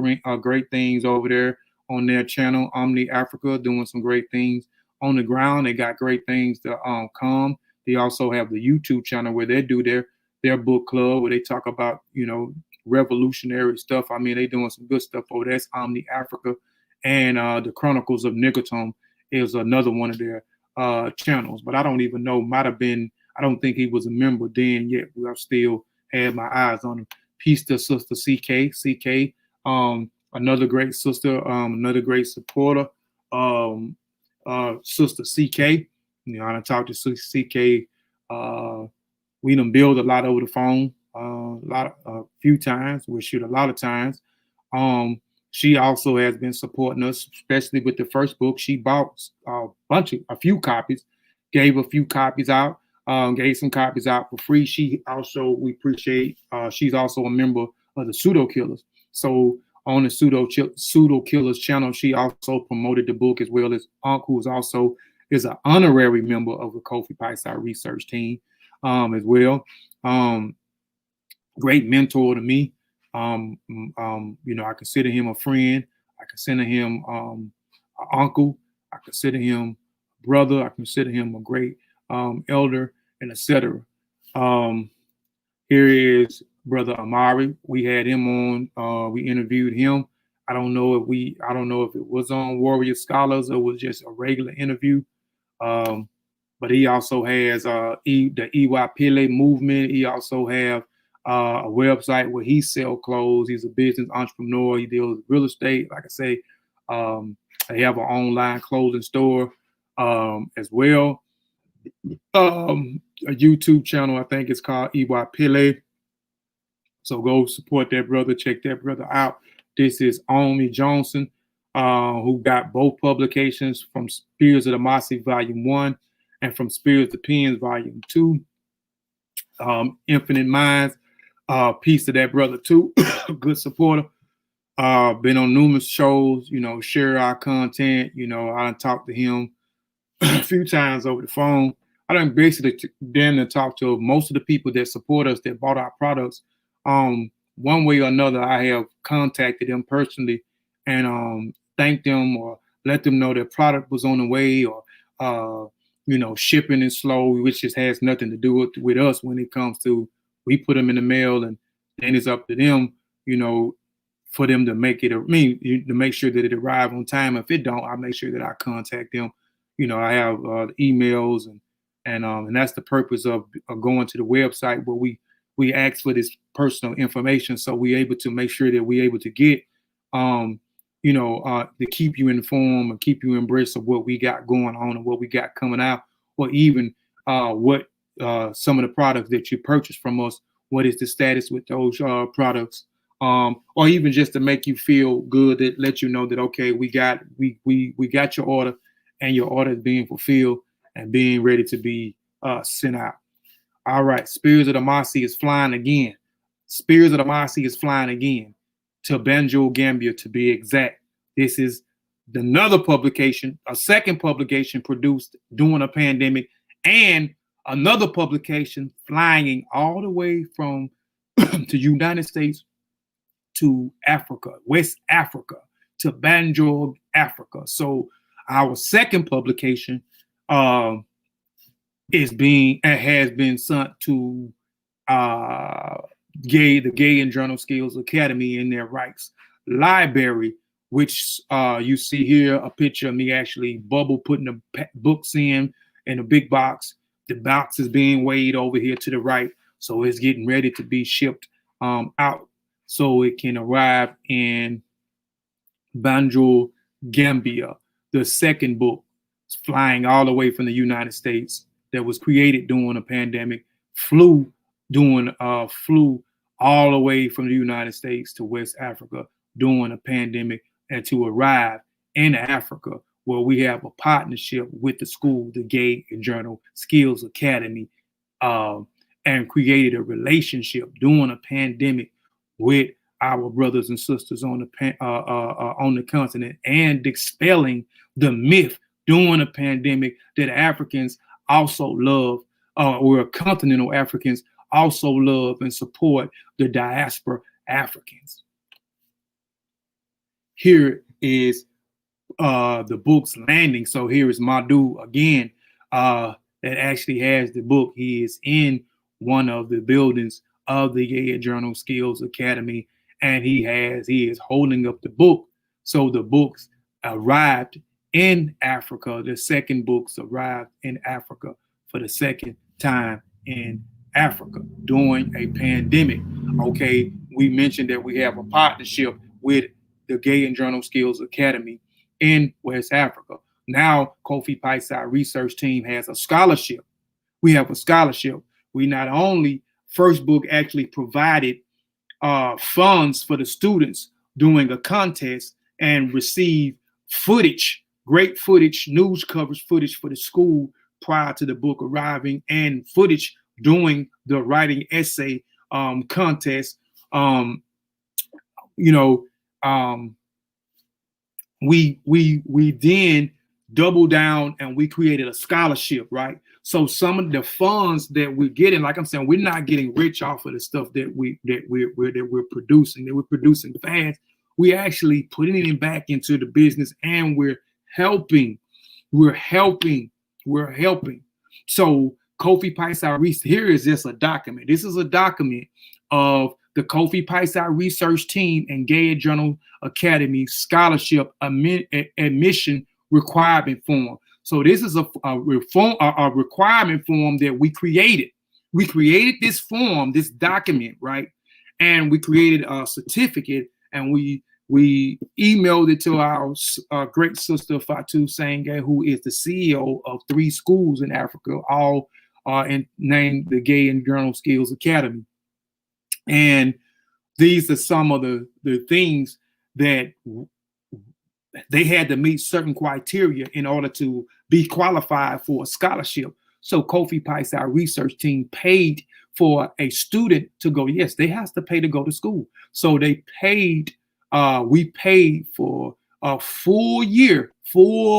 S2: things over there on their channel, Omni Africa, doing some great things on the ground. They got great things to come. They also have the YouTube channel where they do their book club, where they talk about, revolutionary stuff. I mean, they doing some good stuff over there. That's Omni Africa. And the Chronicles of Nigatum is another one of their channels. But I don't even know, might have been, I don't think he was a member then yet. I've still had my eyes on him. Peace to Sister CK, another great sister, another great supporter. Sister CK, I talked to Sister CK. We done build a lot over the phone, a few times. We shoot a lot of times. She also has been supporting us, especially with the first book. She bought a few copies, gave a few copies out, gave some copies out for free. We appreciate. She's also a member of the Pseudo Killers. So on the Pseudo Killers channel, she also promoted the book, as well as Unc, who is an honorary member of the Kofi Piesie Research Team, as well. Great mentor to me. I consider him a friend. I consider him an uncle. I consider him a brother. I consider him a great elder, and etc. Here is Brother Amari. We had him on. We interviewed him. I don't know if it was on Warrior Scholars or was just a regular interview. But he also has the EY Pele movement. He also have a website where he sells clothes. He's a business entrepreneur. He deals with real estate. Like I say, they have an online clothing store as well. A YouTube channel, I think it's called EY Pele. So go support that brother. Check that brother out. This is Omi Johnson, who got both publications from Spears of the Mossi Volume 1 and from Spears to Pens Volume 2. Infinite Minds, peace to that brother too. Good supporter. Been on numerous shows, share our content. I talked to him a few times over the phone. I done basically talk to most of the people that support us, that bought our products. One way or another, I have contacted them personally and thanked them or let them know their product was on the way, or shipping is slow, which just has nothing to do with us when it comes to, we put them in the mail and then it's up to them, for them to make it, to make sure that it arrive on time. If it don't, I make sure that I contact them. I have emails and that's the purpose of going to the website, where we ask for this personal information, so we're able to make sure that we're able to get, to keep you informed and keep you abreast of what we got going on and what we got coming out, or even what some of the products that you purchased from us, what is the status with those products, or even just to make you feel good, that let you know that, okay, we got your order, and your order is being fulfilled and being ready to be sent out. All right, Spears of the Mossi is flying again. Spears of the Mossi is flying again to Banjul, Gambia, to be exact. This is another publication, a second publication produced during a pandemic, and another publication flying all the way from the United States to Africa, West Africa, to Banjul, Africa. So Our second publication has been sent to the Gay and Journal Skills Academy in their rights library, which you see here a picture of me actually putting the books in a big box. The box is being weighed over here to the right, so it's getting ready to be shipped out, so it can arrive in Banjul, Gambia. The second book, flying all the way from the United States, that was created during a pandemic, flew all the way from the United States to West Africa during a pandemic, and to arrive in Africa, where we have a partnership with the school, the Gay and Journal Skills Academy, and created a relationship during a pandemic with our brothers and sisters on the continent, and expelling the myth during a pandemic that Africans also love, or continental Africans also love and support the diaspora Africans. Here is the book's landing. So here is Madhu again, that actually has the book. He is in one of the buildings of the Gay and Journal Skills Academy, and he is holding up the book. So the books arrived in Africa. The second books arrived in Africa for the second time in Africa during a pandemic. Okay, we mentioned that we have a partnership with the Gay and Journal Skills Academy in West Africa. Now, Kofi Piesie Research Team has a scholarship. We have a scholarship. We not only, first book actually provided funds for the students doing a contest and received footage, great footage, news coverage footage for the school prior to the book arriving, and footage doing the writing essay contest. We then doubled down and we created a scholarship, right? So some of the funds that we're getting, like I'm saying, we're not getting rich off of the stuff that we're producing fast. We're actually putting it back into the business, and we're helping. So Kofi Piesie Research, here is just a document. This is a document of the Kofi Piesie Research Team and Gay and Journal Academy Scholarship Admission Requirement Form. So this is a requirement form that we created. We created this form, this document, right? And we created a certificate, and we emailed it to our great sister Fatou Sangay, who is the CEO of 3 schools in Africa, all named the Gay and Journal Skills Academy. And these are some of the things that they had to meet certain criteria in order to be qualified for a scholarship. So Kofi Piesie Research Team paid for a student to go. Yes, they have to pay to go to school. So they paid, we paid for a full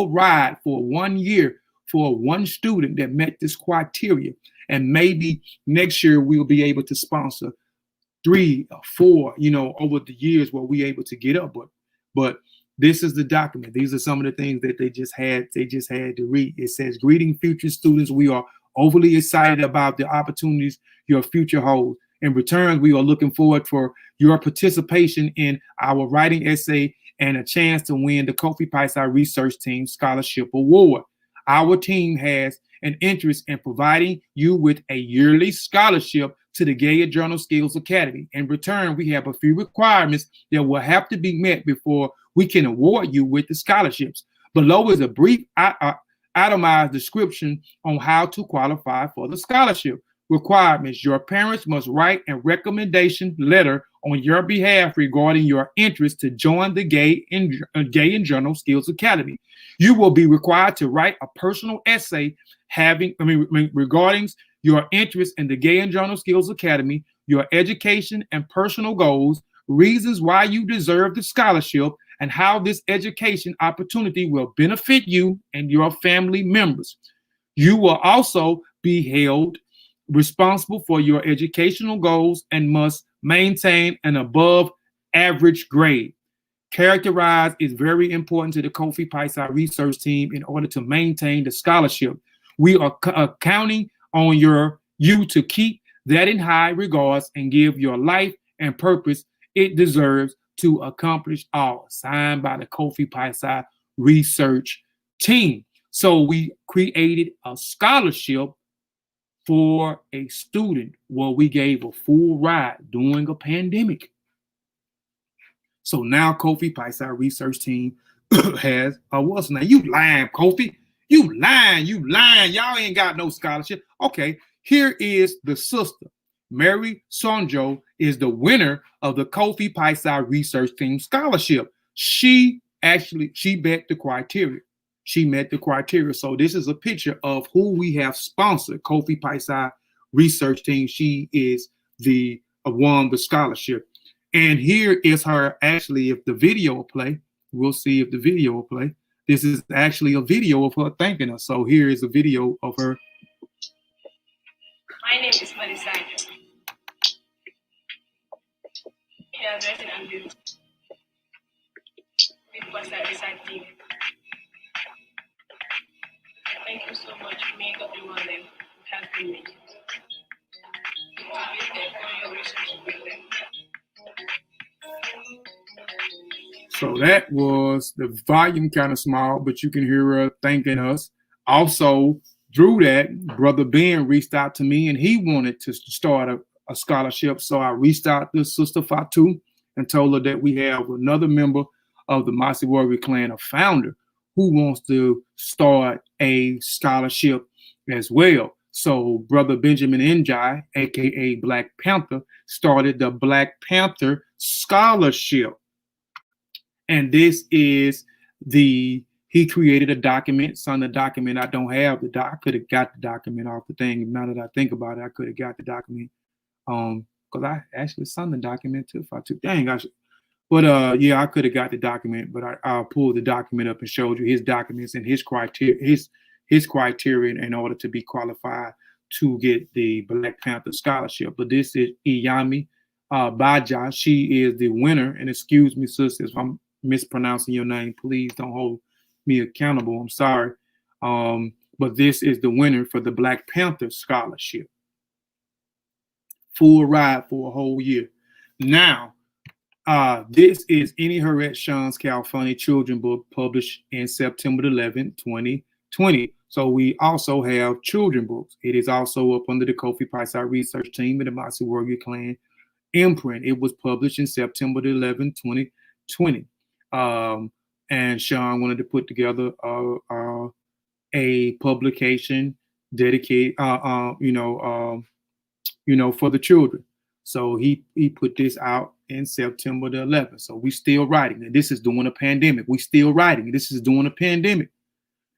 S2: ride for 1 year for one student that met this criteria. And maybe next year we'll be able to sponsor 3 or 4, over the years where we able to get up. But this is the document. These are some of the things that they just had to read. It says, "Greeting future students. We are overly excited about the opportunities your future holds. In return, we are looking forward for your participation in our writing essay and a chance to win the Kofi Piesie Research Team Scholarship Award. Our team has an interest in providing you with a yearly scholarship to the Gay and Journal Skills Academy. In return, we have a few requirements that will have to be met before we can award you with the scholarships. Below is a brief itemized description on how to qualify for the scholarship. Requirements: your parents must write a recommendation letter on your behalf regarding your interest to join the Gay and Journal Skills Academy. You will be required to write a personal essay regarding your interest in the Gay and Journal Skills Academy, your education and personal goals, reasons why you deserve the scholarship, and how this education opportunity will benefit you and your family members. You will also be held responsible for your educational goals and must maintain an above average grade. Characterized is very important to the Kofi Piesie Research Team in order to maintain the scholarship. We are counting on you to keep that in high regards and give your life and purpose it deserves to accomplish all. Signed by the Kofi Piesie Research Team. So we created a scholarship for a student where we gave a full ride during a pandemic. So now Kofi Piesie Research Team has what's now? You lying, Kofi. You lying. Y'all ain't got no scholarship. Okay, here is the sister. Mary Sonjo is the winner of the Kofi Piesie Research Team scholarship. She met the criteria. She met the criteria. So this is a picture of who we have sponsored, Kofi Piesie Research Team. She is the won the scholarship. And here is her, actually, if the video will play, we'll see if the video will play. This is actually a video of her thanking us. So here is a video of her.
S5: My name is Melissa. Hairdressing and beauty. Because I research team. Thank you so much, makeup and all them helping me. For your research with them.
S2: So that was, the volume kind of small, but you can hear her thanking us. Also, through that, Brother Ben reached out to me and he wanted to start a scholarship. So I reached out to Sister Fatu and told her that we have another member of the Mossi Warrior clan, a founder, who wants to start a scholarship as well. So Brother Benjamin Njai, aka Black Panther, started the Black Panther Scholarship. And this is he created a document. Son, the document, I don't have the I could have got the document off the thing. Now that I think about it, I could have got the document. Because I actually signed the document too. If I took, dang, I should. But yeah, I could have got the document, but I pulled the document up and showed you his documents and his criteria, his criteria in order to be qualified to get the Black Panther Scholarship. But this is Iyami Baja. She is the winner. And excuse me, sisters, if I'm mispronouncing your name, please don't hold me accountable. I'm sorry. But this is the winner for the Black Panther Scholarship. Full ride for a whole year. Now, this is Any Harriet Sean's California Children book published in September 11, 2020. So we also have children books. It is also up under the Kofi Piesie Research Team and the Mossi Warrior Clan imprint. It was published in September 11, 2020. And Sean wanted to put together a publication dedicated, for the children. So he put this out in September the 11th. So we still writing. And this is during a pandemic. We still writing. This is during a pandemic.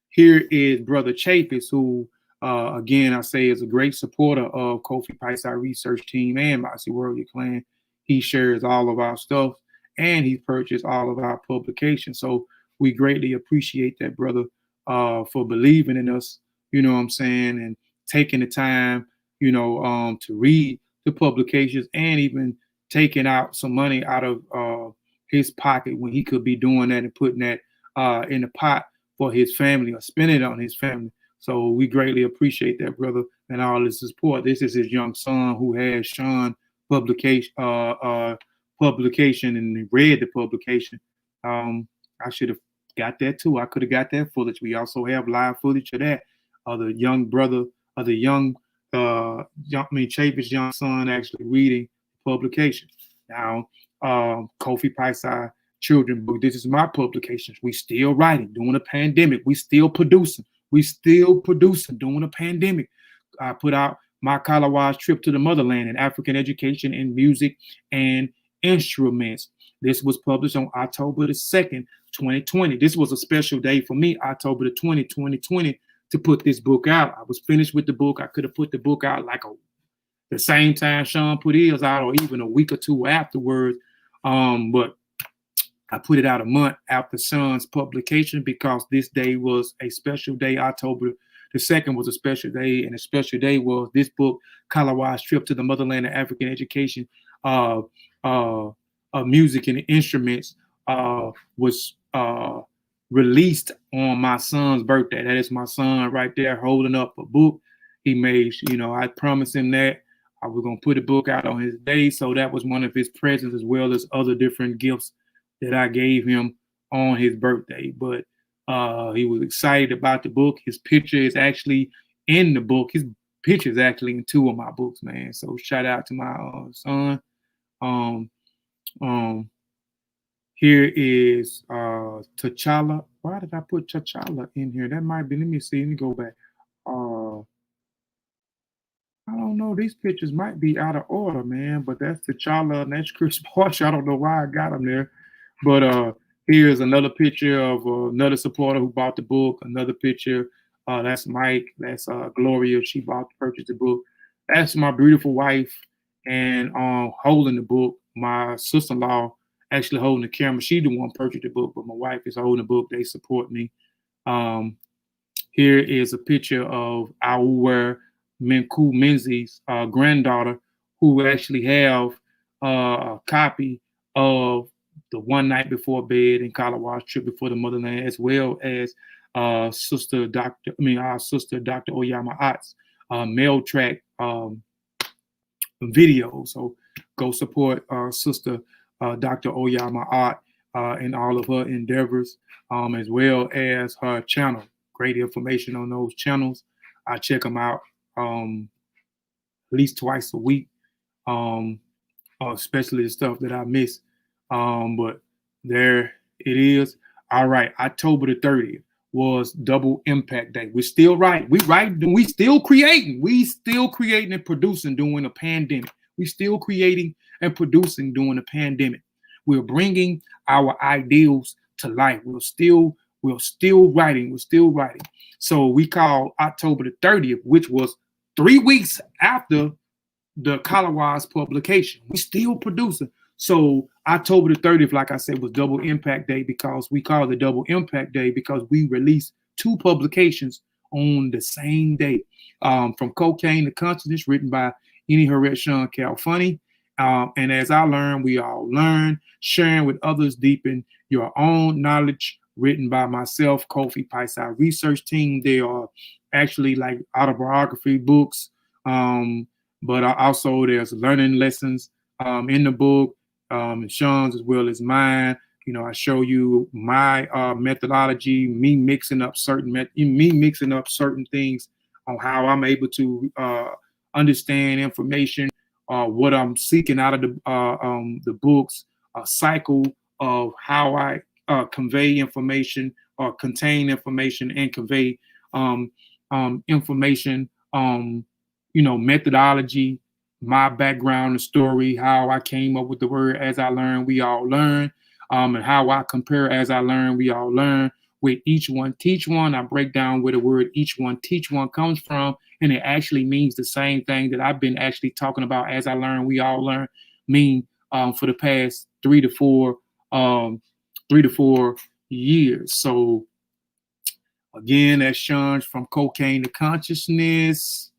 S2: Here is Brother Chafis, who, again, I say is a great supporter of Kofi Piesie Research Team and Mossi Warrior Clan. He shares all of our stuff and he purchased all of our publications. So we greatly appreciate that, brother, for believing in us, you know what I'm saying, and taking the time, to read the publications and even taking out some money out of his pocket when he could be doing that and putting that in the pot for his family or spending it on his family. So we greatly appreciate that, brother, and all his support. This is his young son who has Sean publication and read the publication. I should have got that too. I could have got that footage. We also have live footage of that. The young brother, of the Chavis' young son actually reading the publication. Now, Kofi Piesie Children book. This is my publications. We still writing during a pandemic. We still producing. During a pandemic. I put out my Kalawa's Trip to the Motherland in African Education in Music and Instruments. This was published on October the 2nd, 2020. This was a special day for me, October the 20th, 2020, to put this book out. I was finished with the book. I could have put the book out like the same time Sean put his out, or even a week or two afterwards. But I put it out a month after Sean's publication because this day was a special day. October the 2nd was a special day, and a special day was this book, Kalawa's Trip to the Motherland and African Education, Music and Instruments, was released on my son's birthday. That is my son right there holding up a book. He made, I promised him that I was going to put a book out on his day. So that was one of his presents, as well as other different gifts that I gave him on his birthday. But he was excited about the book. His picture is actually in the book. His picture is actually in 2 of my books, man. So shout out to my son. Here is T'Challa. Why did I put T'Challa in here? That might be, let me see, let me go back. I don't know, these pictures might be out of order, man, but that's T'Challa and that's Chris Bosh. I don't know why I got them there. But here's another picture of another supporter who bought the book, another picture. That's Mike, that's Gloria, she purchased the book. That's my beautiful wife, and holding the book, my sister-in-law actually holding the camera. She the one purchased the book, but my wife is holding the book. They support me. Here is a picture of our Menku Menzies' granddaughter, who actually have a copy of the One Night Before Bed and Kalawa's Trip Before the Motherland, as well as our sister Dr. Oyama Ott's mail track video. So go support our sister Dr. Oyama Ott and all of her endeavors, as well as her channel. Great information on those channels. I check them out at least twice a week, especially the stuff that I miss. But there it is. All right, October the 30th was Double Impact Day. We're still writing. We still creating. We still creating and producing during a pandemic. We still creating and producing during a pandemic. We're bringing our ideals to life. We're still writing. So we call October the 30th, which was 3 weeks after the Kalawa's publication. We still producing. So October the 30th, like I said, was Double Impact Day, because we call it Double Impact Day because we released 2 publications on the same day. From Cocaine to Consciousness, written by Eni Harriet Sean Calfunny. And as I learn, we all learn. Sharing with others, deepen your own knowledge, written by myself, Kofi Piesie Research Team. They are actually like autobiography books, but also there's learning lessons in the book, Sean's as well as mine. I show you my methodology, me mixing up certain things on how I'm able to understand information, what I'm seeking out of the books, a cycle of how I convey information or contain information and convey information, methodology, my background and story, how I came up with the word as I learn, we all learn, and how I compare as I learn, we all learn. With each one, teach one, I break down where the word each one, teach one comes from, and it actually means the same thing that I've been actually talking about as I learn, we all learn, mean for the past 3 to 4 years. So again, that's Sean from Cocaine to Consciousness.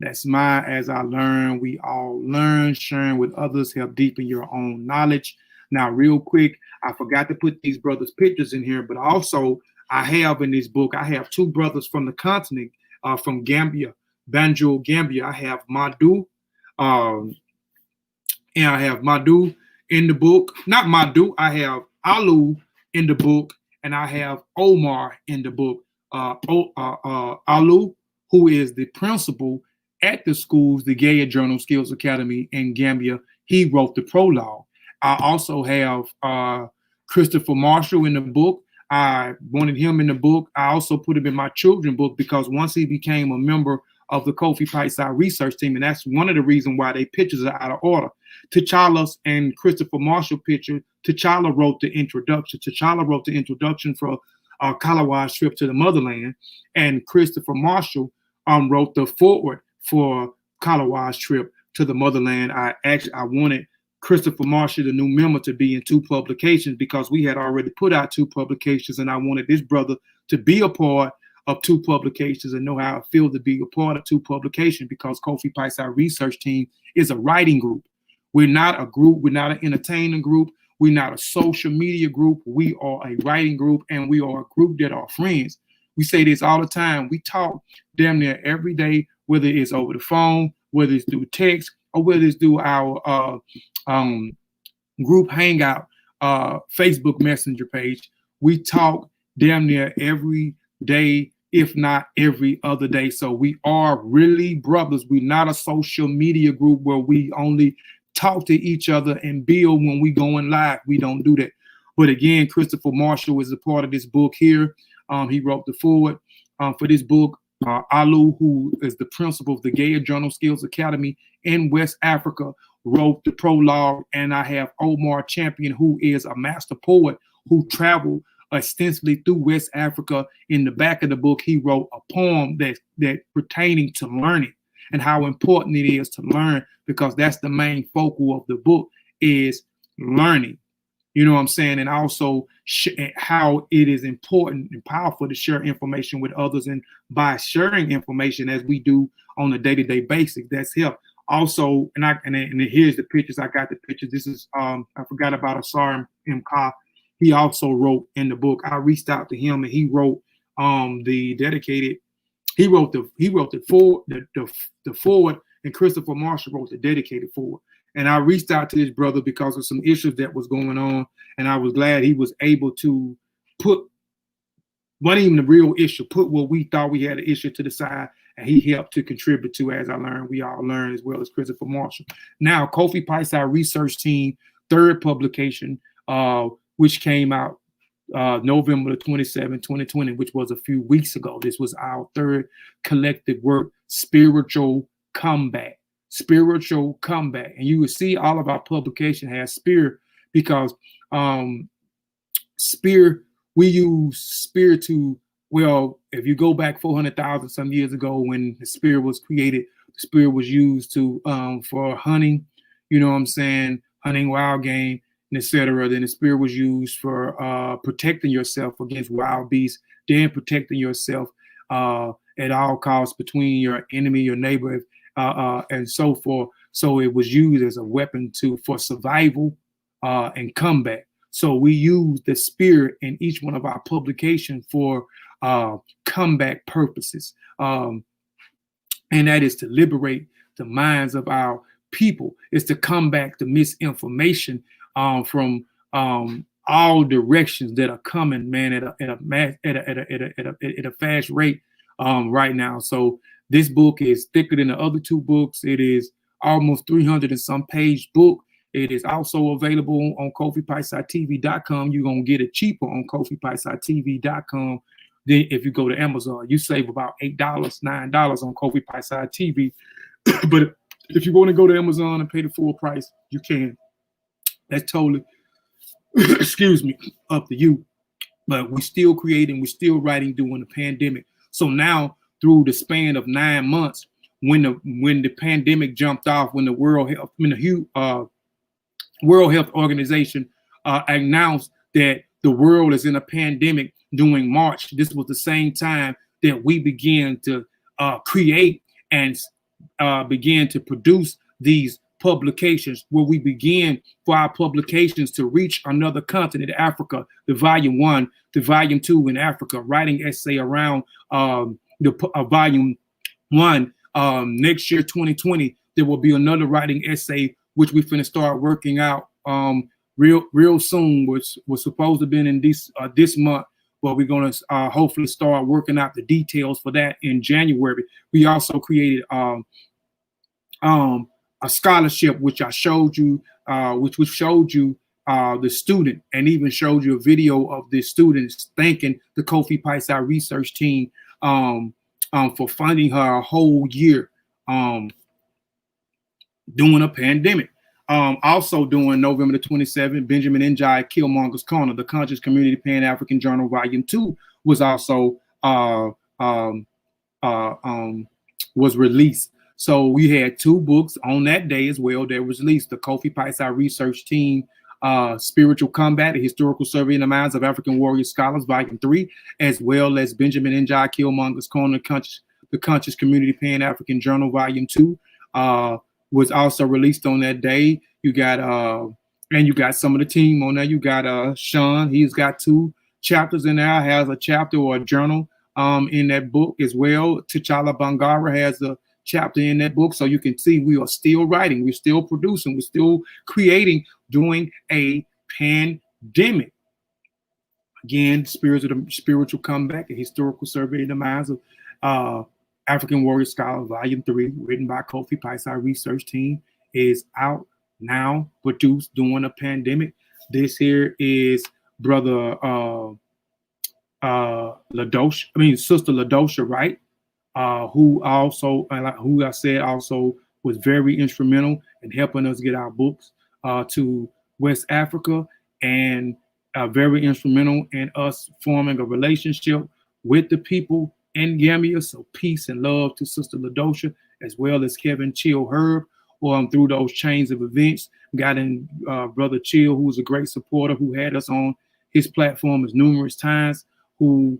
S2: That's my As I Learn, We All Learn. Sharing with others, help deepen your own knowledge. Now, real quick, I forgot to put these brothers' pictures in here, but also I have in this book, I have 2 brothers from the continent, from Gambia, Banjul, Gambia. I have Madu, and I have Madu in the book. Not Madu, I have Alu in the book, and I have Omar in the book. Alu, who is the principal at the schools, the Gaia Journal Skills Academy in Gambia, he wrote the prologue. I also have Christopher Marshall in the book. I wanted him in the book. I also put him in my children's book because once he became a member of the Kofi Piesie Research Team, and that's one of the reasons why their pictures are out of order. T'Challa's and Christopher Marshall picture, T'Challa wrote the introduction. T'Challa wrote the introduction for Kalawa's Trip to the Motherland, and Christopher Marshall wrote the foreword for Kalawa's Trip to the Motherland. I wanted Christopher Marshall, the new member, to be in 2 publications because we had already put out 2 publications, and I wanted this brother to be a part of 2 publications and know how it feels to be a part of 2 publications, because Kofi Piesie Research Team is a writing group. We're not a group. We're not an entertaining group. We're not a social media group. We are a writing group, and we are a group that are friends. We say this all the time. We talk damn near every day, whether it's over the phone, whether it's through text, or whether it's through our group hangout, Facebook Messenger page. We talk damn near every day, if not every other day. So we are really brothers. We're not a social media group where we only talk to each other and build when we going live. We don't do that. But again, Christopher Marshall is a part of this book here. He wrote the foreword for this book. Alu, who is the principal of the Gaia Journal Skills Academy in West Africa, wrote the prologue. And I have Omar Champion, who is a master poet who traveled extensively through West Africa. In the back of the book, he wrote a poem that pertaining to learning and how important it is to learn, because that's the main focal of the book, is learning. You know what I'm saying? And also how it is important and powerful to share information with others. And by sharing information as we do on a day-to-day basis, that's help. Also, and here's the pictures. I got the pictures. This is I forgot about Asar Mka. He also wrote in the book. I reached out to him, and he wrote the dedicated. He wrote the forward, and Christopher Marshall wrote the dedicated forward. And I reached out to this brother because of some issues that was going on, and I was glad he was able to put, wasn't even the real issue, put what we thought we had an issue to the side, and he helped to contribute to, as I learned, we all learn, as well as Christopher Marshall. Now, Kofi Piesie Research Team, third publication, which came out November 27, 2020, which was a few weeks ago. This was our third collective work, Spearitual Comeback. Spiritual Comeback. And you will see all of our publication has spear, because spear, we use spear to, well, if you go back 400,000 some years ago when the spear was created, the spear was used to for hunting, you know what I'm saying, hunting wild game, and etc. Then the spear was used for protecting yourself against wild beasts, then protecting yourself at all costs between your enemy, your neighbor, and so forth. So it was used as a weapon for survival and comeback. So we use the spear in each one of our publications for comeback purposes. And that is to liberate the minds of our people. It's to combat the misinformation from all directions that are coming, man, at a fast rate right now. So this book is thicker than the other two books. It is almost 300 and some page book. It is also available on KofiPiesieTV.com. You're going to get it cheaper on KofiPiesieTV.com than if you go to Amazon. You save about $8, $9 on Kofi Piesie TV. But if you want to go to Amazon and pay the full price, you can. That's totally, excuse me, up to you. But we're still creating, we're still writing during the pandemic. So now, through the span of 9 months, when the pandemic jumped off, when the World Health Organization announced that the world is in a pandemic during March, this was the same time that we began to create and began to produce these publications, where we began for our publications to reach another continent, Africa, the volume 1 to volume 2 in Africa, writing essay around the volume 1. Next year, 2020, there will be another writing essay, which we're finna start working out real soon, which was supposed to be in this month, but we're gonna hopefully start working out the details for that in January. We also created a scholarship, which I showed you, which showed you the student, and even showed you a video of the students thanking the Kofi Piesie Research Team for funding her a whole year during a pandemic. Also during November the 27th, Benjamin Njai Killmonger's Corner, the Conscious Community Pan-African Journal Volume 2 was also was released. So we had 2 books on that day as well that was released: the Kofi Piesie Research Team, Spiritual Combat, a Historical Survey in the Minds of African Warrior Scholars, Volume 3, as well as Benjamin Njai Killmonger's Corner, the Conscious Community Pan-African Journal, Volume 2, was also released on that day. You got And you got some of the team on there. You got Sean. He's got 2 chapters in there. Has a chapter or a journal in that book as well. T'Challa Bangara has a chapter in that book. So you can see we are still writing. We're still producing. We're still creating during a pandemic. Again, spiritual comeback, a historical survey of the minds of African warrior scholars, volume 3, written by Kofi Piesie Research Team, is out now, produced during a pandemic. This here is brother LaDosha, Sister LaDosha, right? Who also, who I said also was very instrumental in helping us get our books to West Africa, and very instrumental in us forming a relationship with the people in Gambia. So peace and love to Sister LaDosha, as well as Kevin Chill Herb, through those chains of events. Got in Brother Chill, who was a great supporter, who had us on his platform as numerous times, who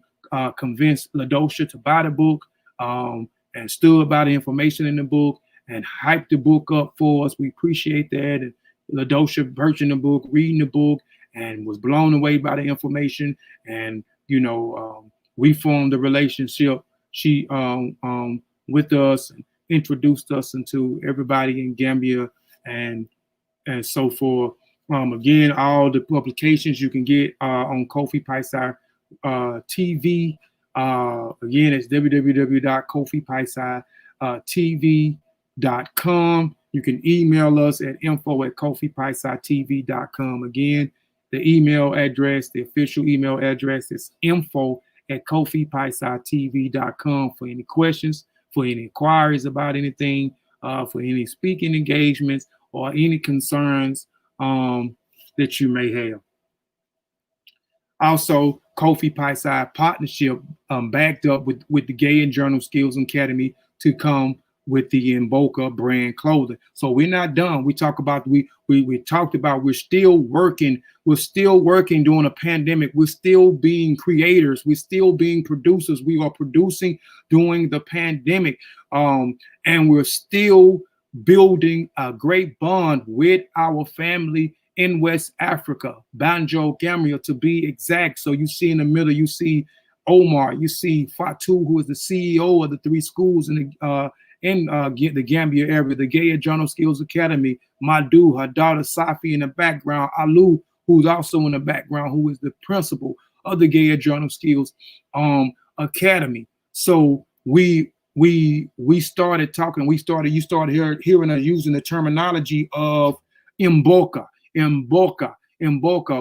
S2: convinced LaDosha to buy the book, and stood by the information in the book and hyped the book up for us. We appreciate that. And LaDosha purchasing the book, reading the book, and was blown away by the information. And, we formed a relationship. She with us, and introduced us into everybody in Gambia and so forth. Again, all the publications you can get on Kofi Piesie TV. Again, it's www.kofipiesie.tv.com. You can email us at info@kofipiesietv.com. Again, the email address, the official email address is info@kofipiesietv.com for any questions, for any inquiries about anything, for any speaking engagements or any concerns that you may have. Also, Kofi Piesie partnership backed up with the Gay and Journal Skills Academy to come with the Mboka brand clothing. So we're not done. We talked about we're still working. We're still working during a pandemic. We're still being creators. We're still being producers. We are producing during the pandemic, and we're still building a great bond with our family in West Africa, Banjo, Gambia to be exact. So you see in the middle, you see Omar, you see Fatu, who is the CEO of the 3 schools in the Gambia area, the Gay Journal Skills Academy, Madu, her daughter Safi in the background, Alu, who's also in the background, who is the principal of the Gay Journal Skills Academy. So we started talking, you started hearing us using the terminology of Mboka,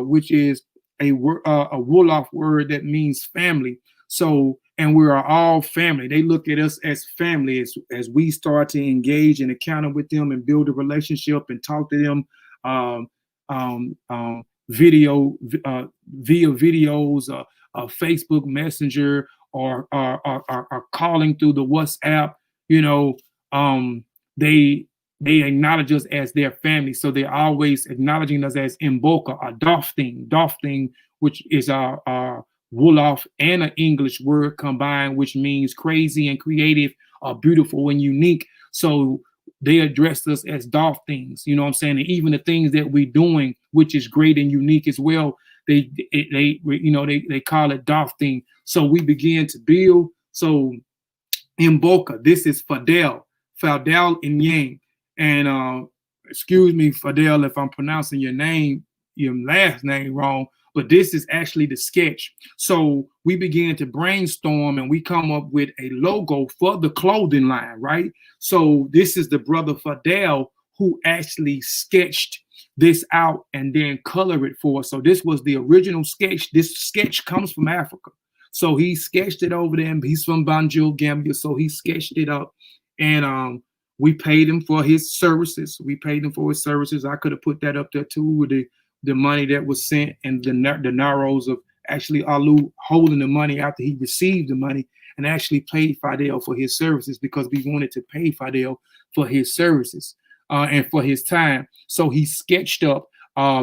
S2: which is a Wolof word that means family. So, and we are all family. They look at us as family as we start to engage and encounter with them and build a relationship and talk to them via videos, Facebook Messenger, or calling through the WhatsApp. They acknowledge us as their family. So they're always acknowledging us as Mboka, a Dofting, which is our Wolof and an English word combined, which means crazy and creative, beautiful and unique. So they addressed us as Doftings, you know what I'm saying? And even the things that we're doing, which is great and unique as well, they call it Dofting. So we began to build. So Mboka, this is Fadel and Yang. And excuse me, Fadel, if I'm pronouncing your last name wrong, but this is actually the sketch. So we began to brainstorm and we come up with a logo for the clothing line, right? So this is the brother Fadel who actually sketched this out and then color it for us. So this was the original sketch. This sketch comes from Africa. So he sketched it over there. He's from Banjul, Gambia. So he sketched it up, and we paid him for his services. I could have put that up there too with the money that was sent and the narrows of actually Alu holding the money after he received the money and actually paid Fidel for his services, because we wanted to pay Fidel for his services and for his time. So he sketched up,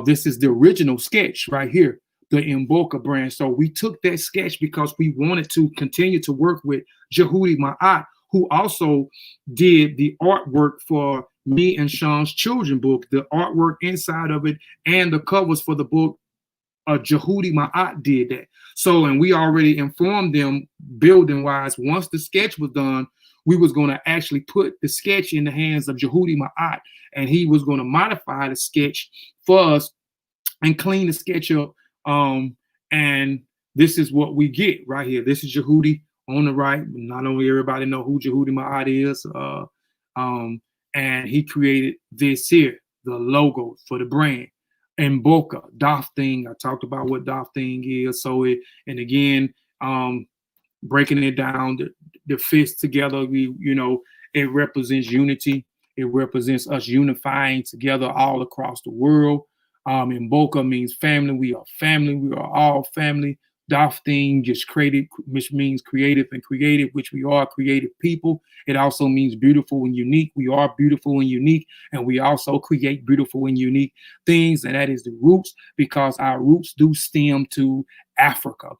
S2: this is the original sketch right here, the Mboka brand. So we took that sketch because we wanted to continue to work with Jehudi Ma'at, who also did the artwork for me and Sean's children book, the artwork inside of it, and the covers for the book. Jehudi Ma'at did that. So, and we already informed them building wise, once the sketch was done, we was going to actually put the sketch in the hands of Jehudi Ma'at, and he was going to modify the sketch for us and clean the sketch up. And this is what we get right here. This is Jehudi on the right. Not only everybody know who Jehudi Ma'at is, and he created this here, the logo for the brand. Mboka, Doff thing. I talked about what Doff thing is. So it, and again, breaking it down, the fist together, it represents unity. It represents us unifying together all across the world. Mboka means family. We are family. We are all family. Doff thing just created, which means creative and creative, which we are creative people. It also means beautiful and unique. We are beautiful and unique, and we also create beautiful and unique things, and that is the roots, because our roots do stem to Africa.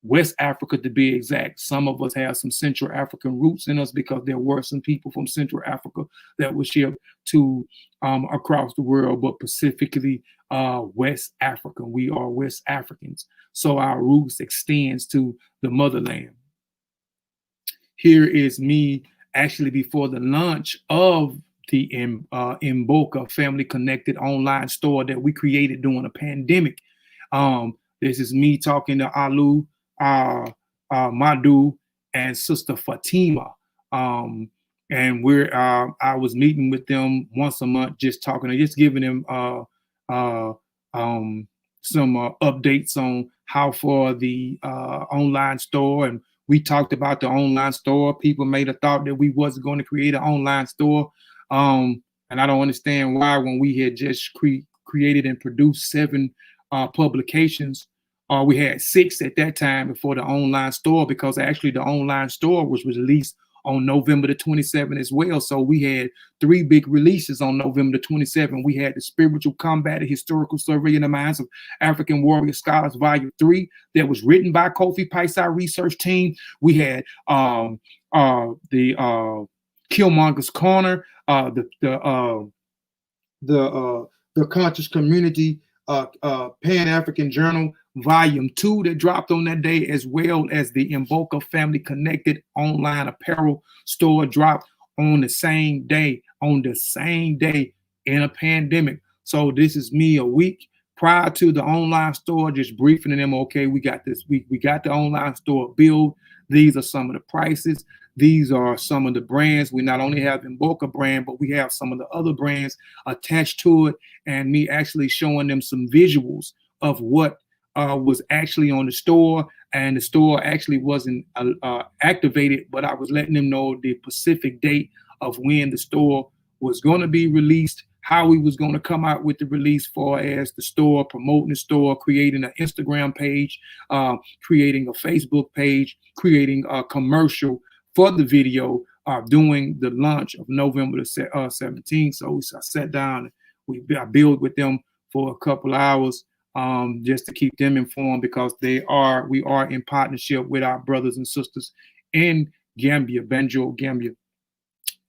S2: West Africa to be exact. Some of us have some Central African roots in us because there were some people from Central Africa that were shipped to across the world, but specifically West Africa. We are West Africans. So our roots extends to the motherland. Here is me actually before the launch of the Mboka-Family Connected online store that we created during the pandemic. This is me talking to Alu, Madu, and Sister Fatima. And I was meeting with them once a month, just talking, just giving them some updates on how far the online store, and we talked about the online store. People may have thought that we wasn't going to create an online store, and I don't understand why, when we had just created and produced 7 publications. We had 6 at that time before the online store, because actually the online store was released on November the 27th as well. So we had 3 big releases on November the 27th. We had the Spiritual Combat, a Historical Survey in the Minds of African Warrior Scholars, Volume 3, that was written by Kofi Piesie Research Team. We had the Killmonger's Corner, the Conscious Community Pan-African Journal, Volume 2, that dropped on that day, as well as the Mboka-Family Connected online apparel store dropped on the same day in a pandemic. So this is me a week prior to the online store, just briefing them, okay, we got this, we got the online store build. These are some of the prices. These are some of the brands. We not only have the Mboka brand, but we have some of the other brands attached to it, and me actually showing them some visuals of what was actually on the store. And the store actually wasn't activated, but I was letting them know the specific date of when the store was going to be released, how we was going to come out with the release, for as the store, promoting the store, creating an Instagram page, creating a Facebook page, creating a commercial for the video, doing the launch of November the 17th. So I sat down, I built with them for a couple hours, just to keep them informed, because we are in partnership with our brothers and sisters in Gambia, Banjul, Gambia,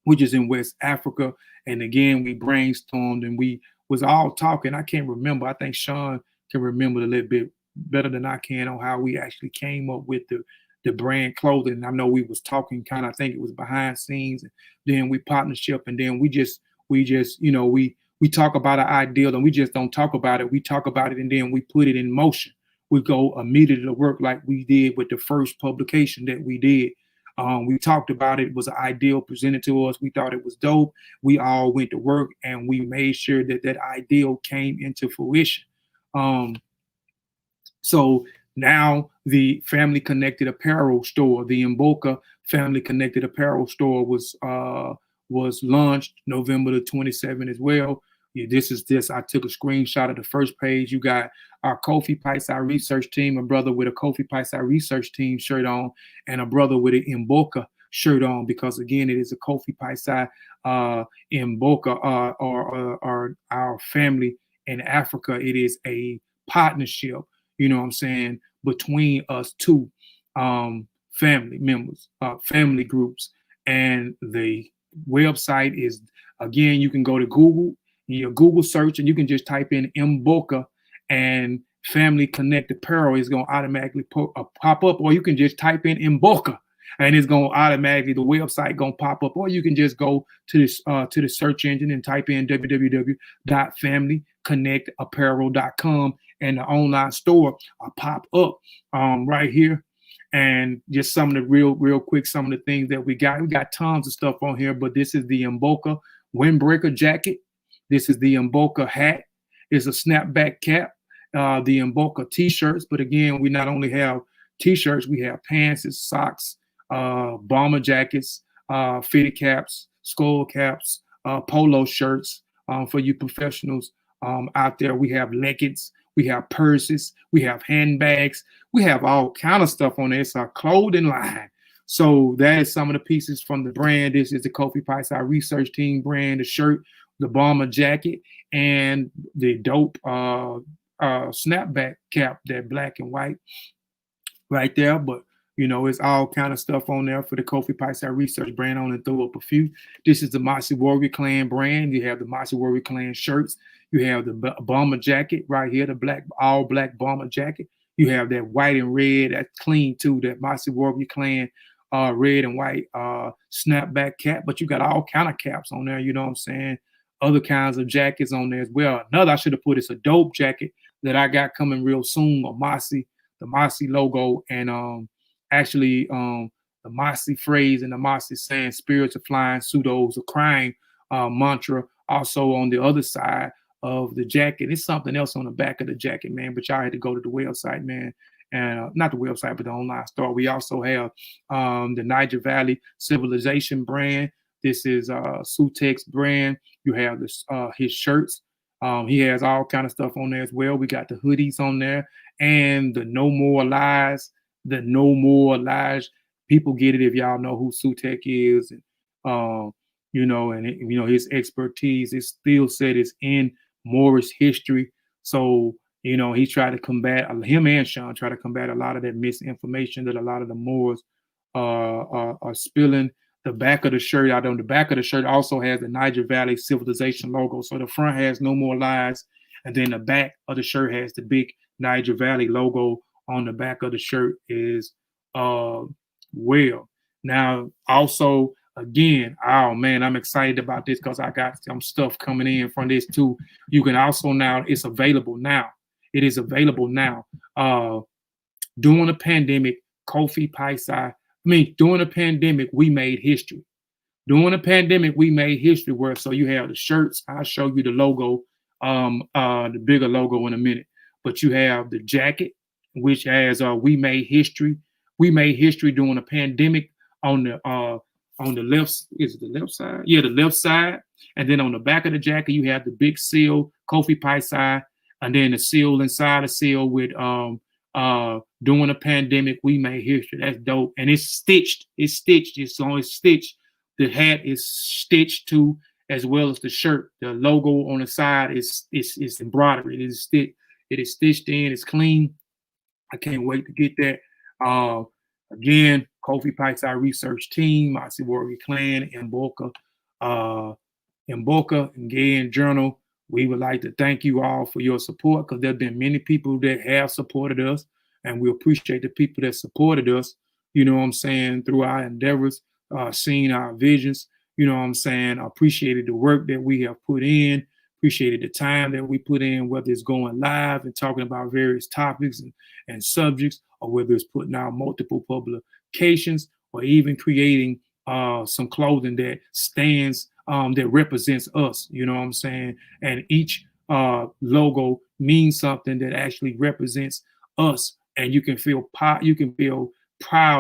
S2: which is in West Africa. And again, we brainstormed and we was all talking. I can't remember. I think Sean can remember a little bit better than I can on how we actually came up with the brand clothing. I know we was talking kind of, I think it was behind scenes, and then we partnership, and then we just we talk about an ideal, and we just don't talk about it. We talk about it, and then we put it in motion. We go immediately to work, like we did with the first publication that we did. We talked about it. It was an ideal presented to us. We thought it was dope. We all went to work, and we made sure that that ideal came into fruition. So now the Family Connected Apparel store, the Mboka Family Connected Apparel store, was launched November the 27th as well. Yeah, I took a screenshot of the first page. You got our Kofi Piesie Research Team, a brother with a Kofi Piesie Research Team shirt on, and a brother with an Mboka shirt on, because again, it is a Kofi Piesie Mboka, or our family in Africa. It is a partnership, you know what I'm saying, between us two family members, family groups, and the website is, again, you can go to Google, your Google search, and you can just type in Mboka and Family Connect Apparel. Is going to automatically pop up, or you can just type in Mboka and it's going to automatically, the website going to pop up, or you can just go to this to the search engine and type in www.familyconnectapparel.com, and the online store will pop up right here. And just some of the real quick, some of the things that we got. We got tons of stuff on here, but this is the Mboka windbreaker jacket. This is the Mboka hat. It's a snapback cap. The Mboka t-shirts, but again, we not only have t-shirts, we have pants, socks, bomber jackets, fitted caps, skull caps, polo shirts for you professionals out there. We have leggings, we have purses, we have handbags, we have all kind of stuff on there. It's our clothing line. So that is some of the pieces from the brand. This is the Kofi Piesie Research Team brand, the shirt, the bomber jacket, and the dope snapback cap, that black and white right there. But you know, it's all kind of stuff on there for the Kofi Piesie Research brand. I want to throw up a few. This is the Mossi Warrior Clan brand. You have the Mossi Warrior Clan shirts. You have the bomber jacket right here, the black, all black bomber jacket. You have that white and red, that's clean too, that Mossi Warrior Clan red and white snapback cap. But you got all kind of caps on there, you know what I'm saying? Other kinds of jackets on there as well. Another I should have put is a dope jacket that I got coming real soon, a Mossi, the Mossi logo, and actually the Mossi phrase and the Mossi saying spirits are flying, pseudos are crying mantra also on the other side of the jacket. It's something else on the back of the jacket, man, but y'all had to go to the website, man. And not the website, but the online store. We also have the Niger Valley Civilization brand. This is Sutex brand. You have this his shirts. He has all kind of stuff on there as well. We got the hoodies on there and the No More Lies. The No More Lies. People get it if y'all know who Sutex is, and you know, and you know his expertise. His skill set is in Moorish history. So you know he tried to combat, him and Sean try to combat a lot of that misinformation that a lot of the Moors are spilling. The back of the shirt, out on the back of the shirt also has the Niger Valley Civilization logo. So the front has No More Lies, and then the back of the shirt has the big Niger Valley logo on the back of the shirt is well. Now also, again, oh man, I'm excited about this because I got some stuff coming in from this too. You can also now, it's available now. It is available now. During the pandemic, Kofi Piesie, during the pandemic, we made history. During the pandemic, we made history where, so you have the shirts, I'll show you the logo, the bigger logo in a minute, but you have the jacket, which has we made history. We made history during the pandemic on the left, is it the left side? Yeah, the left side. And then on the back of the jacket, you have the big seal, Kofi Piesie, and then the seal inside the seal with during the pandemic, we made history. That's dope. And it's stitched. It's stitched. It's stitched. The hat is stitched too, as well as the shirt. The logo on the side is embroidered. It is stitched. It is stitched in. It's clean. I can't wait to get that. Again, Kofi Piesie Research Team, Mossi Warrior Clan, Mboka, and Gay Journal. We would like to thank you all for your support, because there have been many people that have supported us, and we appreciate the people that supported us, you know what I'm saying, through our endeavors, seeing our visions, you know what I'm saying, appreciated the work that we have put in, appreciated the time that we put in, whether it's going live and talking about various topics and subjects, or whether it's putting out multiple publications, or even creating some clothing that stands, that represents us, you know what I'm saying? And each logo means something that actually represents us, and you can feel proud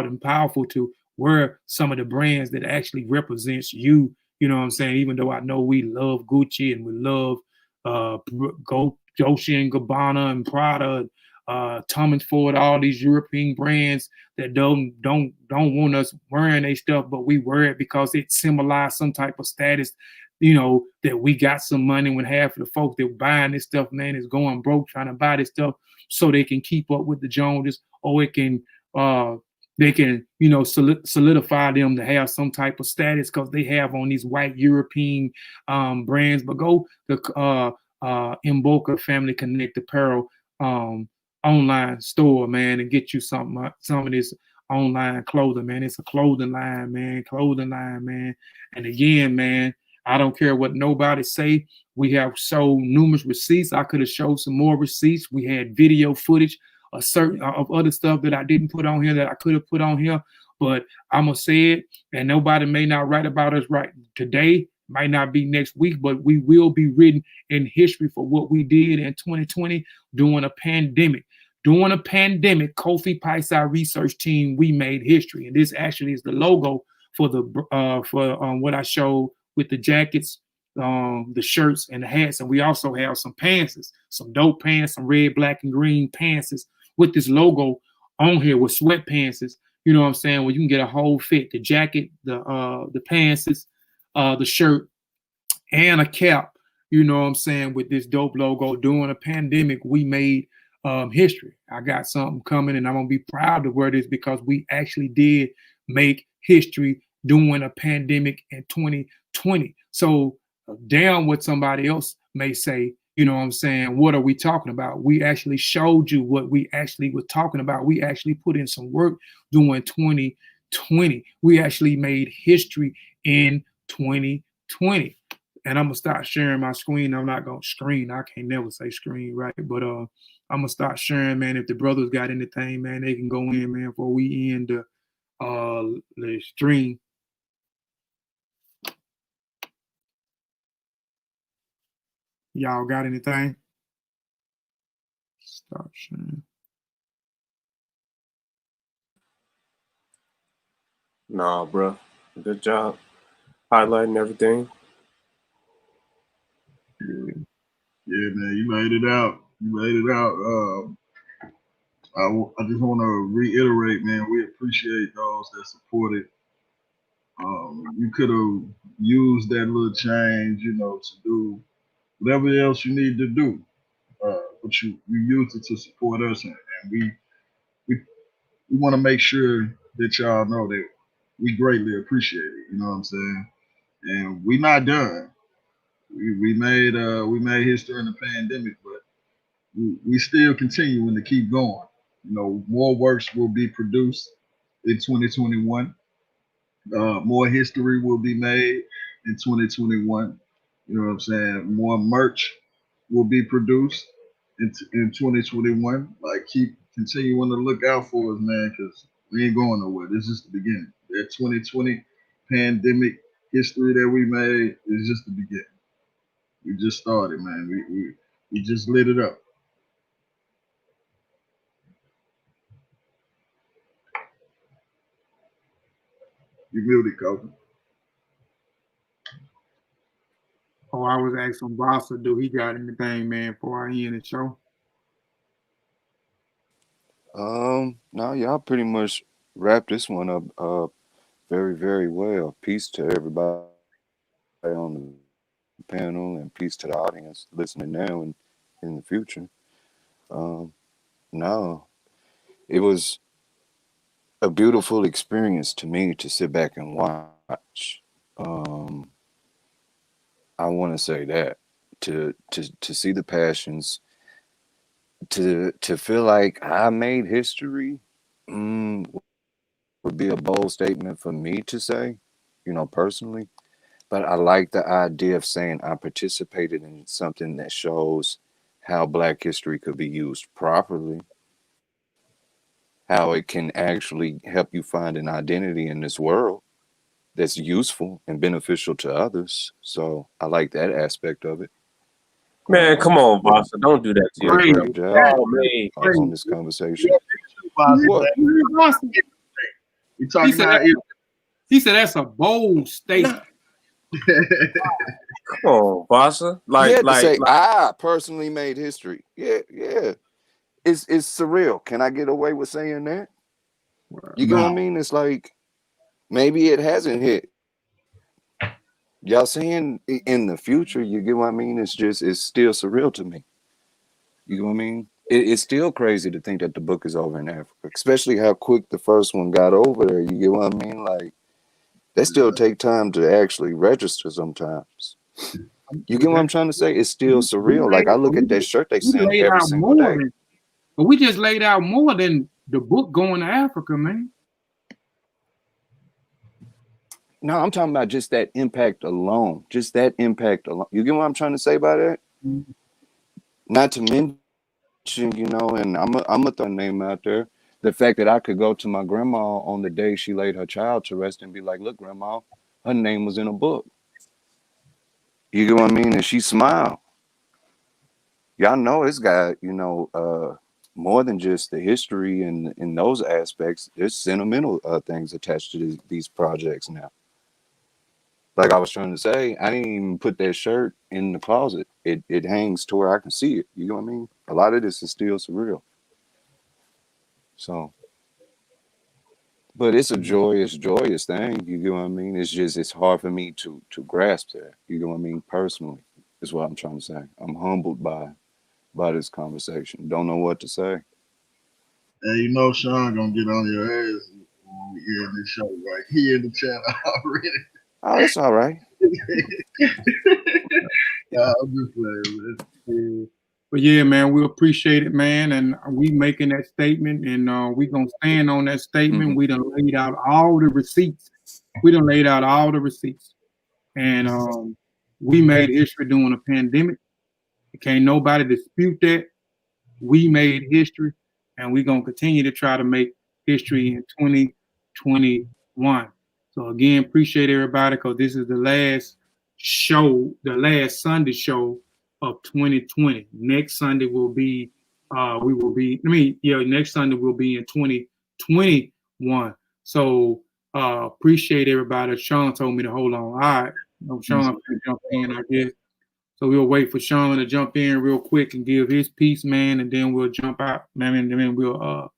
S2: and powerful to wear some of the brands that actually represents you. You know what I'm saying? Even though I know we love Gucci and we love Dolce and Gabbana and Prada, Tom Ford, all these European brands that don't want us wearing their stuff, but we wear it because it symbolizes some type of status, you know, that we got some money, when half of the folks that buying this stuff, man, is going broke trying to buy this stuff so they can keep up with the Joneses, or it can they can, solidify them to have some type of status because they have on these white European brands. But go to Mboka-Family Connect Apparel online store, man, and get you some of this online clothing, man. It's a clothing line, man. And again, man, I don't care what nobody say. We have sold numerous receipts. I could have showed some more receipts. We had video footage of other stuff that I didn't put on here that I could have put on here. But I'm gonna say it, and nobody may not write about us right today, might not be next week, but we will be written in history for what we did in 2020 during a pandemic. During a pandemic, Kofi Piesie Research Team, we made history, and this actually is the logo for the what I showed with the jackets, the shirts, and the hats, and we also have some pants, some dope pants, some red, black, and green pants with this logo on here with sweatpants. You know what I'm saying? Where you can get a whole fit: the jacket, the pants, the shirt, and a cap. You know what I'm saying? With this dope logo. During a pandemic, we made history. I got something coming, and I'm gonna be proud to wear this because we actually did make history during a pandemic in 2020. So down what somebody else may say, you know what I'm saying? What are we talking about? We actually showed you what we actually were talking about. We actually put in some work during 2020. We actually made history in 2020. And I'm gonna start sharing my screen. I'm not gonna screen. I can't never say screen, right? But I'm gonna start sharing, man. If the brothers got anything, man, they can go in, man, before we end the stream. Y'all got anything? Start sharing.
S1: Nah, bro. Good job highlighting everything.
S3: Yeah, man, you made it out. I just want to reiterate, man, we appreciate those that supported. You could have used that little change, to do whatever else you need to do. But you used it to support us, and we want to make sure that y'all know that we greatly appreciate it. You know what I'm saying? And we not done. We made history in the pandemic, but we still continuing to keep going. More works will be produced in 2021. More history will be made in 2021. You know what I'm saying? More merch will be produced in 2021. Like, keep continuing to look out for us, man, because we ain't going nowhere. This is the beginning. That 2020 pandemic history that we made is just the beginning. We just started, man. We just lit it up. You muted, Kofi.
S2: Oh, I was asking Bossa, do he got anything, man, before I end the show?
S6: No, y'all pretty much wrapped this one up very, very well. Peace to everybody on the panel, and peace to the audience listening now and in the future. No, it was a beautiful experience to me to sit back and watch. I want to say that to see the passions, to feel like I made history, would be a bold statement for me to say, personally. But I like the idea of saying I participated in something that shows how Black history could be used properly, how it can actually help you find an identity in this world that's useful and beneficial to others. So I like that aspect of it.
S1: Man, come on, Bossa. Don't do that to yourself.
S6: Oh,
S1: man.
S6: on this conversation.
S3: What? We talking about it.
S2: He said that's a bold statement.
S1: Come on, Bossa.
S6: I personally made history. Yeah. It's surreal. Can I get away with saying that? You get what I mean? It's like, maybe it hasn't hit. Y'all saying in the future, you get what I mean? It's still surreal to me. You know what I mean? it's still crazy to think that the book is over in Africa, especially how quick the first one got over there. You get what I mean? Like, they still take time to actually register sometimes. You get what I'm trying to say? It's still surreal. Like, I look at that shirt they send every single day.
S2: But we just laid out more than the book going to Africa, man.
S6: No, I'm talking about just that impact alone. Just that impact alone. You get what I'm trying to say by that?
S2: Mm-hmm.
S6: Not to mention, you know, and I'm gonna throw a name out there. The fact that I could go to my grandma on the day she laid her child to rest and be like, look, grandma, her name was in a book. You get what I mean? And she smiled. Y'all know it's got, you know, more than just the history and in those aspects. There's sentimental things attached to these projects now. Like I was trying to say, I didn't even put that shirt in the closet. It hangs to where I can see it. You know what I mean? A lot of this is still surreal. So, but it's a joyous thing. You know what I mean? It's just, it's hard for me to grasp that. You know what I mean? Personally, is what I'm trying to say. I'm humbled by this conversation. Don't know what to say.
S3: And you know Sean gonna get on your ass when we end this show, right? He in the chat already.
S6: Oh, it's all right.
S3: I'm just playing, man.
S2: But yeah, man, we appreciate it, man, and we making that statement, and we gonna stand on that statement. We done laid out all the receipts. And we made history during a pandemic. Can't nobody dispute that. We made history, and we're gonna continue to try to make history in 2021. So again, appreciate everybody, because this is the last show, the last Sunday show of 2020. Next Sunday will be next Sunday will be in 2021. So appreciate everybody. Sean told me to hold on. All right. Sean can jump in, I guess. So we'll wait for Sean to jump in real quick and give his piece, man, and then we'll jump out, man, and then we'll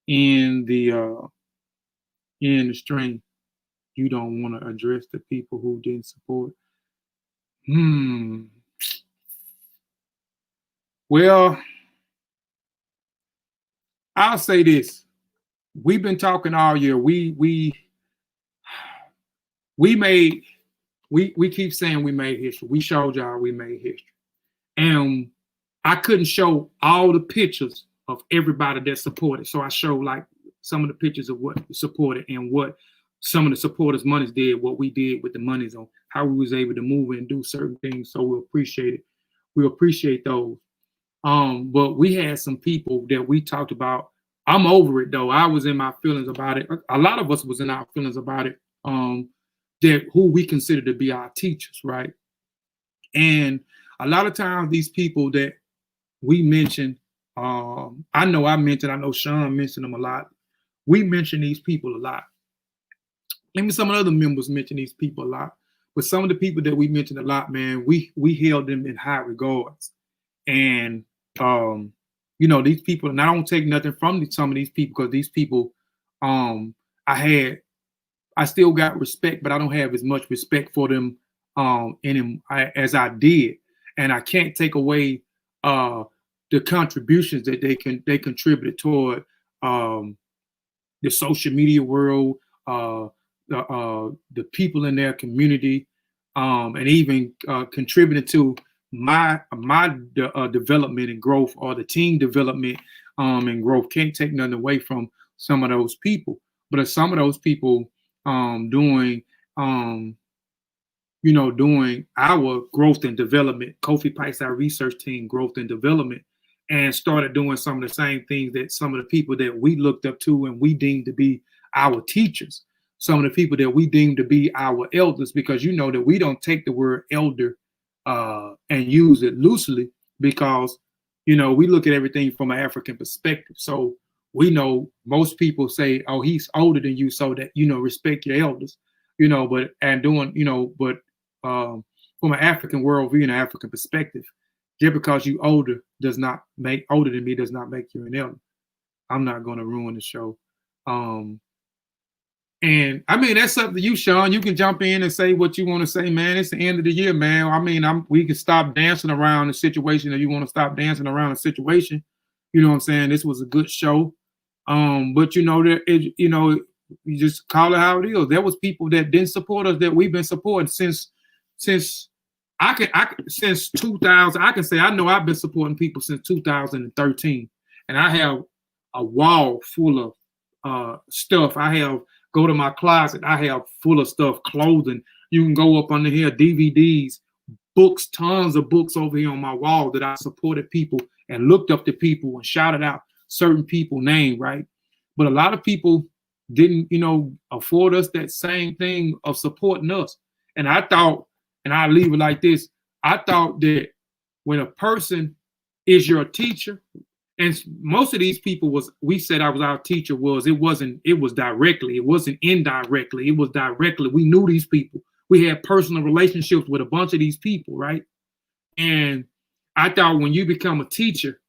S2: end the stream. You don't want to address the people who didn't support. Well, I'll say this. We've been talking all year. We keep saying we made history. We showed y'all we made history. And I couldn't show all the pictures of everybody that supported. So I showed like some of the pictures of what supported and what some of the supporters' monies did, what we did with the monies, on how we was able to move and do certain things. So we appreciate it. We appreciate those. But we had some people that we talked about. I'm over it though. I was in my feelings about it. A lot of us was in our feelings about it. That who we consider to be our teachers, right? And a lot of times these people that we mentioned, I know Sean mentioned them a lot. We mention these people a lot. Maybe some of the other members mention these people a lot. But some of the people that we mentioned a lot, man, we held them in high regards. And you know, these people, and I don't take nothing from some of these people, because these people, I still got respect, but I don't have as much respect for them as I did. And I can't take away the contributions that they contributed toward the social media world, the people in their community, and even contributed to my development and growth, or the team development and growth. Can't take nothing away from some of those people, but if some of those people doing our growth and development, Kofi Piesie Research Team growth and development, and started doing some of the same things that some of the people that we looked up to and we deemed to be our teachers, some of the people that we deemed to be our elders, because you know that we don't take the word elder and use it loosely, because you know we look at everything from an African perspective. So we know most people say, oh, he's older than you, so that, you know, respect your elders, you know, but from an African worldview and an African perspective, just because you older than me does not make you an elder. I'm not going to ruin the show. And I mean, that's up to you, Sean. You can jump in and say what you want to say, man. It's the end of the year, man. I mean, we can stop dancing around the situation if you want to stop dancing around the situation. You know what I'm saying? This was a good show. But you know, you just call it how it is. There was people that didn't support us that we've been supporting since since 2000. I can say I know I've been supporting people since 2013, and I have a wall full of stuff. I have go to my closet. I have full of stuff, clothing. You can go up under here, DVDs, books, tons of books over here on my wall that I supported people and looked up to people and shouted out certain people name, right? But a lot of people didn't, afford us that same thing of supporting us. And I thought, and I leave it like this, I thought that when a person is your teacher, and most of these people we said I was our teacher it was directly, it wasn't indirectly, it was directly. We knew these people. We had personal relationships with a bunch of these people, right? And I thought when you become a teacher,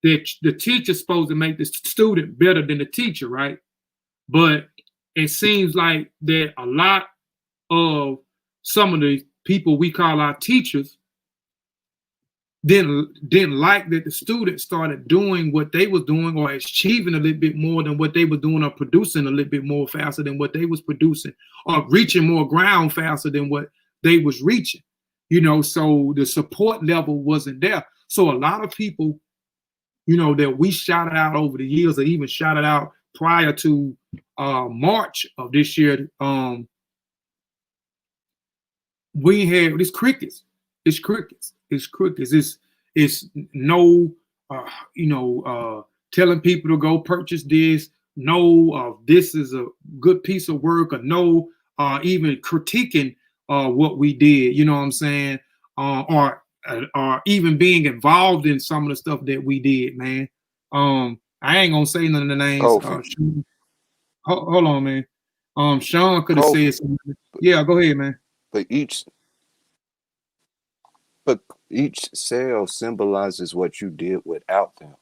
S2: that the teacher's supposed to make the student better than the teacher, right? But it seems like that a lot of some of the people we call our teachers didn't like that the students started doing what they was doing or achieving a little bit more than what they were doing, or producing a little bit more faster than what they was producing, or reaching more ground faster than what they was reaching. So the support level wasn't there. So a lot of people, that we shouted out over the years, or even shouted out prior to March of this year, we had this crickets. It's crickets. It's crickets. It's no, telling people to go purchase this. No, this is a good piece of work. Or no, even critiquing what we did. You know what I'm saying? Or even being involved in some of the stuff that we did, man. I ain't gonna say none of the names. Hold on, man. Sean could have said something. Yeah, go ahead, man.
S6: But each sale symbolizes what you did without them.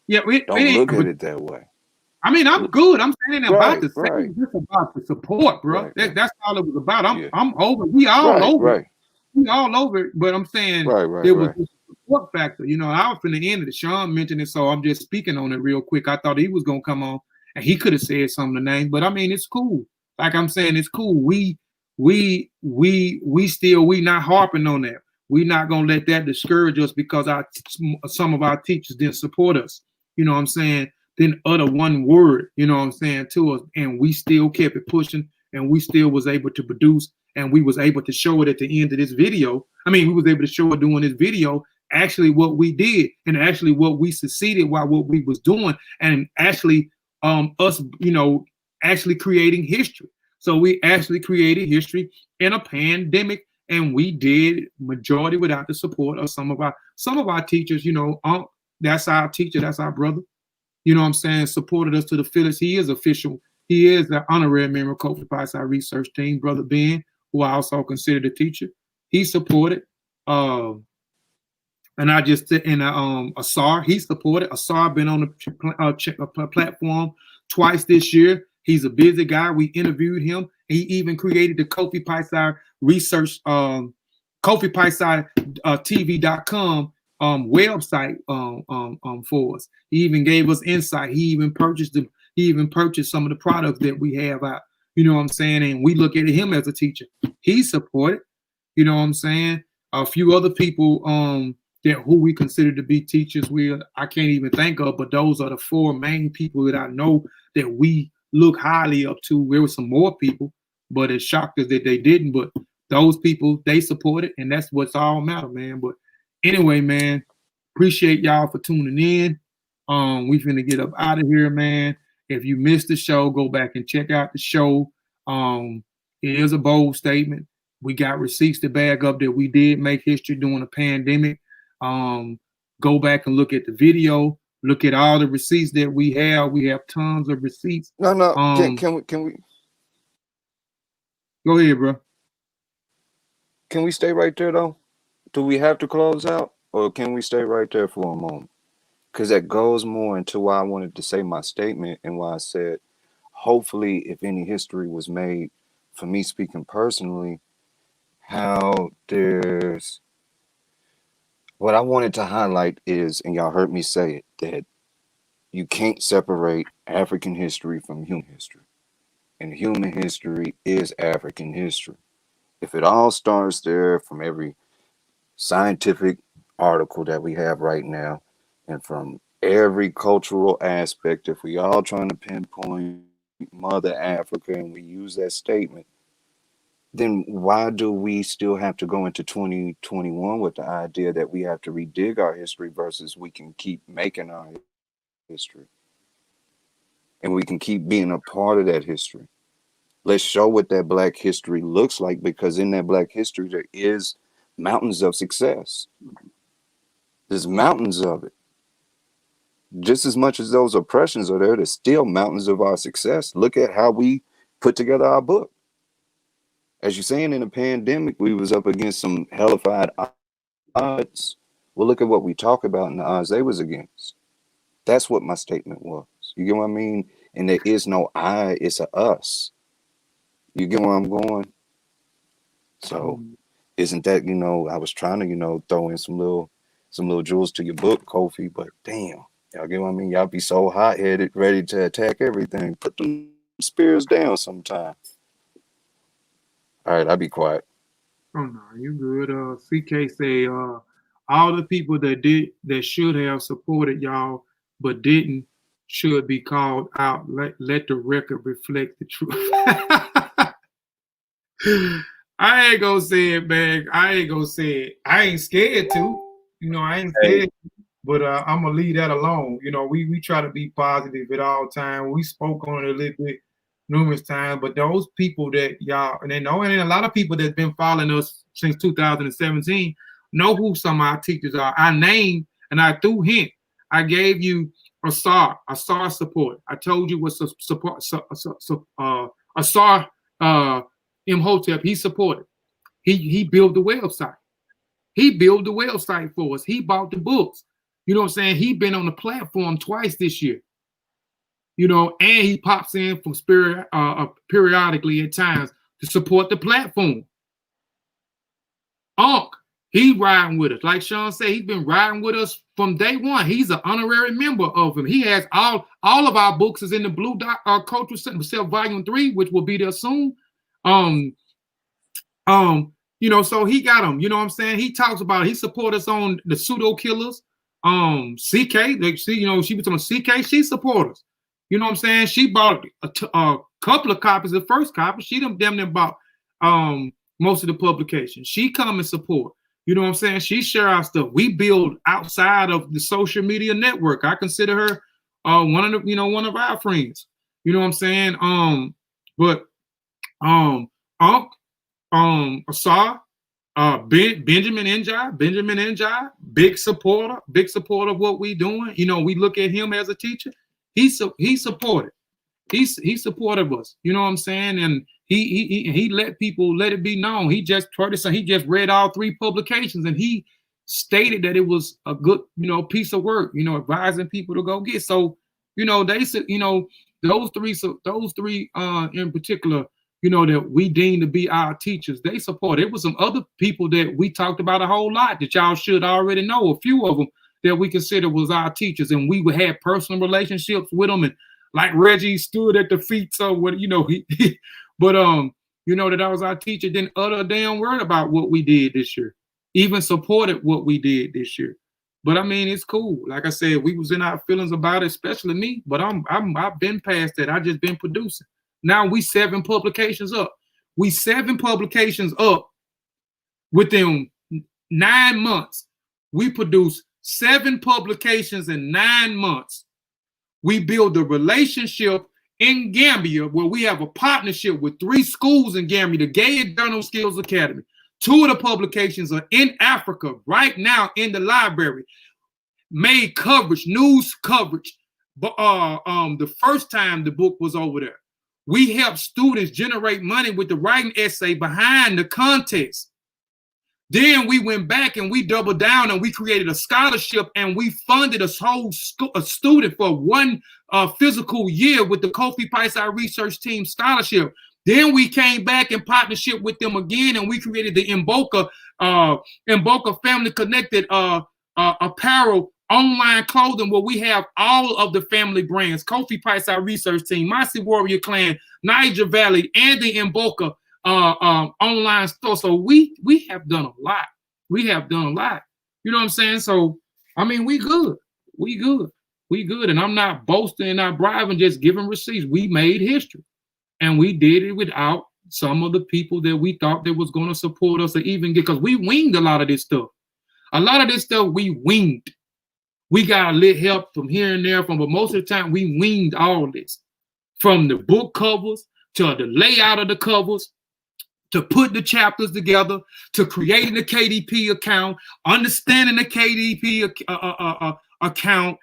S2: Yeah,
S6: don't look at it that way.
S2: I mean, I'm good. I'm saying about the same. It's about the support, bro. That's all it was about. I'm over. We all over. Right. We all over it. But I'm saying there was a support factor. I was from the end of it. Sean mentioned it, so I'm just speaking on it real quick. I thought he was gonna come on and he could have said some of the names, but I mean, it's cool. Like I'm saying, it's cool. We not harping on that. We're not gonna let that discourage us because some of our teachers didn't support us. You know what I'm saying? Didn't utter one word, you know what I'm saying, to us, and we still kept it pushing, and we still was able to produce, and we was able to show it at the end of this video. I mean, we was able to show it doing this video, actually what we did, and actually what we succeeded while what we was doing, and actually us, actually creating history. So we actually created history in a pandemic, and we did majority without the support of some of our teachers. That's our teacher, that's our brother. You know what I'm saying? Supported us to the fullest. He is official. He is the honorary member of Kofi Piesie Research Team. Brother Ben, who I also consider the teacher, he supported. And I just Asar, he supported. Asar been on the platform twice this year. He's a busy guy. We interviewed him. He even created the Kofi Piesie Research, Kofi Piesie TV.com website for us. He even gave us insight. He even purchased some of the products that we have out. You know what I'm saying? And we look at him as a teacher. He supported. You know what I'm saying? A few other people who we consider to be teachers, I can't even think of, but those are the four main people that I know that we look highly up to. There were some more people, but it shocked us that they didn't. But those people, they supported, and that's what's all matter, man. But anyway, man, appreciate y'all for tuning in. We finna get up out of here, man. If you missed the show, go back and check out the show. It is a bold statement. We got receipts to back up that we did make history during a pandemic. Go back and look at the video. Look at all the receipts that we have. We have tons of receipts.
S6: No. Can we?
S2: Go ahead, bro.
S6: Can we stay right there though? Do we have to close out, or can we stay right there for a moment? Because that goes more into why I wanted to say my statement and why I said, hopefully, if any history was made, for me speaking personally, how there's what I wanted to highlight is, and y'all heard me say it, that you can't separate African history from human history. And human history is African history. If it all starts there from every scientific article that we have right now, and from every cultural aspect, if we all trying to pinpoint Mother Africa and we use that statement, then why do we still have to go into 2021 with the idea that we have to redig our history versus we can keep making our history and we can keep being a part of that history? Let's show what that Black history looks like, because in that Black history, there is mountains of success. There's mountains of it. Just as much as those oppressions are there, there's still mountains of our success. Look at how we put together our book. As you're saying, in the pandemic, we was up against some hellified odds. Well, look at what we talk about in the odds they was against. That's what my statement was. You get what I mean? And there is no I, it's a us. You get where I'm going? So isn't that, I was trying to, throw in some little jewels to your book, Kofi, but damn, y'all get what I mean? Y'all be so hot-headed, ready to attack everything. Put them spears down sometime. All right, I'll be quiet.
S2: Oh no, you good. CK say all the people that should have supported y'all but didn't should be called out. Let the record reflect the truth. I ain't gonna say it, man. I ain't gonna say it. I ain't scared to. I ain't scared. But I'm gonna leave that alone. We try to be positive at all times. We spoke on it a little bit numerous times, but those people that y'all and a lot of people that's been following us since 2017 know who some of our teachers are. I named and I threw hint. I gave you Asar support. I told you what's support. Asar Imhotep. He supported. He built the website. He built the website for us. He bought the books. You know what I'm saying? He been on the platform twice this year. And he pops in from periodically at times to support the platform. He riding with us. Like Sean said, he's been riding with us from day one. He's an honorary member of him. He has all of our books is in the Blue Dot Cultural Center, Volume 3, which will be there soon. So he got them. You know what I'm saying? He talks about it. He supports us on the pseudo killers. CK, she was on CK. She supports us. You know what I'm saying? She bought a couple of copies. The first copy, she damn near bought most of the publications. She come and support. You know what I'm saying? She share our stuff. We build outside of the social media network. I consider her one of our friends. You know what I'm saying? Asar, Benjamin Njai, big supporter of what we doing. We look at him as a teacher. He supported. He supported us. You know what I'm saying? And he let it be known. He just read all 3 publications and he stated that it was a good, piece of work, advising people to go get. So, they said, those three in particular, that we deem to be our teachers, they support. It was some other people that we talked about a whole lot that y'all should already know. A few of them that we consider was our teachers, and we would have personal relationships with them. And like Reggie stood at the feet, so what but that I was our teacher. Didn't utter a damn word about what we did this year, even supported what we did this year. But I mean, it's cool. Like I said, we was in our feelings about it, especially me. But I've been past that. I just been producing. Now we 7 publications up. We 7 publications up within 9 months. We produced 7 publications in 9 months. We build a relationship in Gambia where we have a partnership with 3 schools in Gambia, the Gay Journal Skills Academy. 2 of the publications are in Africa right now in the library. Made coverage, news coverage. But the first time the book was over there. We help students generate money with the writing essay behind the contest. Then we went back and we doubled down and we created a scholarship and we funded a whole student for 1 physical year with the Kofi Piesie Research Team scholarship. Then we came back in partnership with them again and we created the Mboka-Family Connected Apparel online clothing where we have all of the family brands, Kofi Piesie Research Team, Mossi Warrior Clan, Niger Valley, and the Mboka online store. So we have done a lot. We have done a lot. You know what I'm saying? So, I mean, we good. We good. We good. And I'm not boasting, not bribing, just giving receipts. We made history. And we did it without some of the people that we thought that was going to support us or even get, because we winged a lot of this stuff. A lot of this stuff we winged. We got a little help from here and there, but most of the time we winged all this. From the book covers to the layout of the covers, to put the chapters together, to creating the KDP account, understanding the KDP account,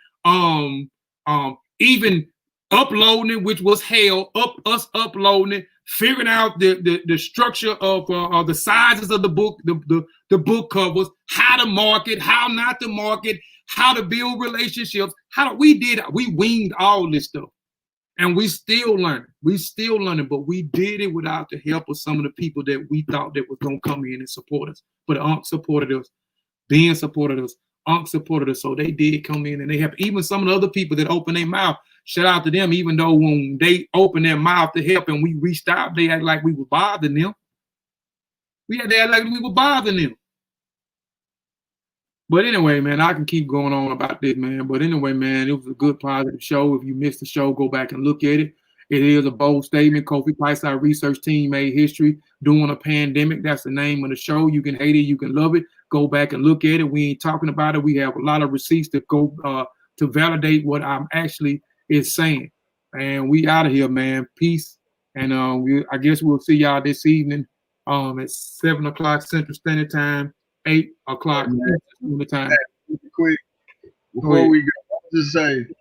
S2: even uploading it, which was hell, us uploading it, figuring out the structure of the sizes of the book, the book covers, how to market, how not to market, how to build relationships. We winged all this stuff. And we still learning. We still learning, but we did it without the help of some of the people that we thought that was gonna come in and support us. But Unc supported us, Ben supported us, Unc supported us. So they did come in and they have even some of the other people that opened their mouth. Shout out to them, even though when they opened their mouth to help and we reached out, they act like we were bothering them. They act like we were bothering them. But anyway, man, I can keep going on about this, man. But anyway, man, it was a good, positive show. If you missed the show, go back and look at it. It is a bold statement. Kofi Piesie Research Team made history during a pandemic. That's the name of the show. You can hate it, you can love it. Go back and look at it. We ain't talking about it. We have a lot of receipts to go to validate what I'm actually is saying. And we out of here, man. Peace. And I guess we'll see y'all this evening at 7 o'clock Central Standard Time. 8 o'clock the time.
S3: Quick, before we go, just say, I'm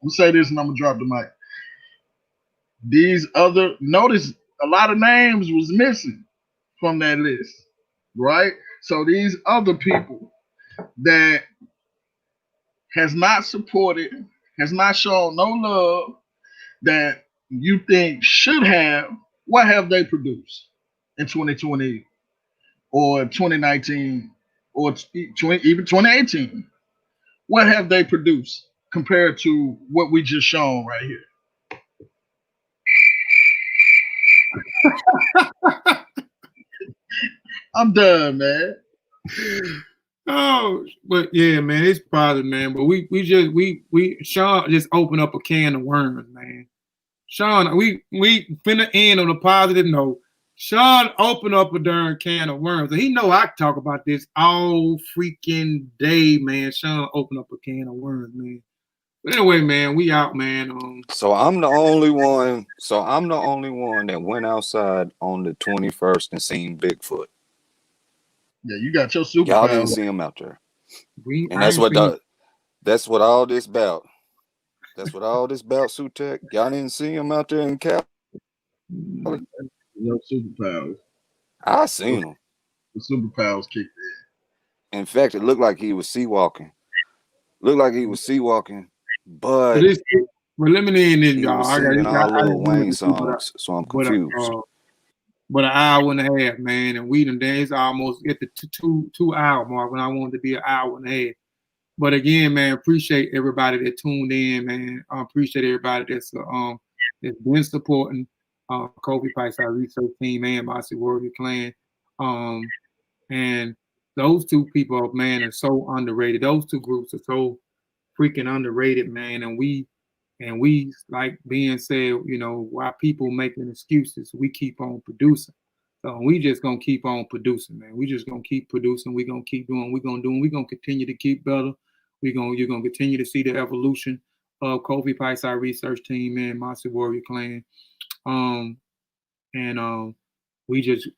S3: gonna say this and I'm gonna drop the mic. Notice a lot of names was missing from that list, right? So these other people that has not supported, has not shown no love, that you think should have, what have they produced in 2020 or 2019 or even 2018? What have they produced compared to what we just shown right here? I'm done, man.
S2: Oh, but yeah, man, it's positive, man. But Sean just opened up a can of worms, man. Sean, we finna end on a positive note. Sean opened up a darn can of worms. And he know I talk about this all freaking day, man. Sean opened up a can of worms, man. But anyway, man, we out, man.
S6: So I'm the only one. So I'm the only one that went outside on the 21st and seen Bigfoot.
S3: Yeah, you got your superpower.
S6: Y'all didn't see him out there. And that's what all this about. That's what all this about, Sutek. Y'all didn't see him out there in Cali.
S3: No superpowers.
S6: I seen him.
S3: The superpowers kicked in.
S6: In fact, it looked like he was sea walking. But
S2: let me end this, y'all.
S6: I got Lil Wayne songs, so I'm confused.
S2: But an hour and a half, man, and we done danced almost at the 2 hour mark when I wanted to be an hour and a half. But again, man, appreciate everybody that tuned in, man. I appreciate everybody that's been supporting Kofi Piesie Research Team and Mossi Warrior Clan. And those two people, man, are so underrated. Those two groups are so freaking underrated, man. And we, like Ben said, you know, while people making excuses, we keep on producing. So we just gonna keep on producing, man. We just gonna keep producing. We gonna keep doing. We gonna do. We gonna continue to keep better. You're gonna continue to see the evolution of Kofi Piesie Research Team and Mossi Warrior Clan.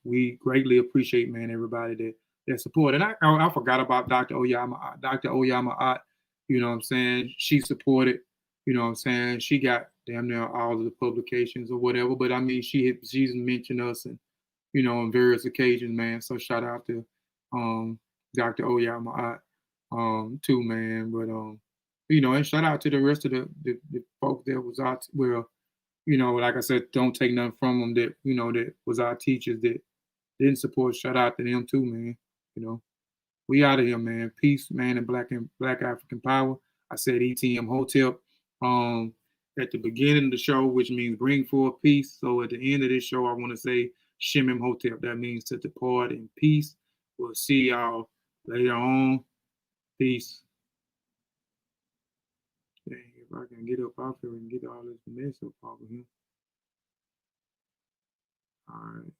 S2: We greatly appreciate, man, everybody that support. And I forgot about Dr. Oyama. Dr. Oyama, you know what I'm saying? She supported. You know what I'm saying? She got damn near all of the publications or whatever. But I mean, she's mentioned us and, you know, on various occasions, man. So shout out to Dr. Oyama too, man. But you know, and shout out to the rest of the folks that was out. Well, you know, like I said, don't take nothing from them that, you know, that was our teachers that didn't support. Shout out to them too, man. You know. We out of here, man. Peace, man, and Black African Power. I said ETM Hotep at the beginning of the show, which means bring forth peace. So at the end of this show, I want to say Shemim Hotep. That means to depart in peace. We'll see y'all later on. Peace. Dang, if I can get up off here and get all this mess up off of him. All right.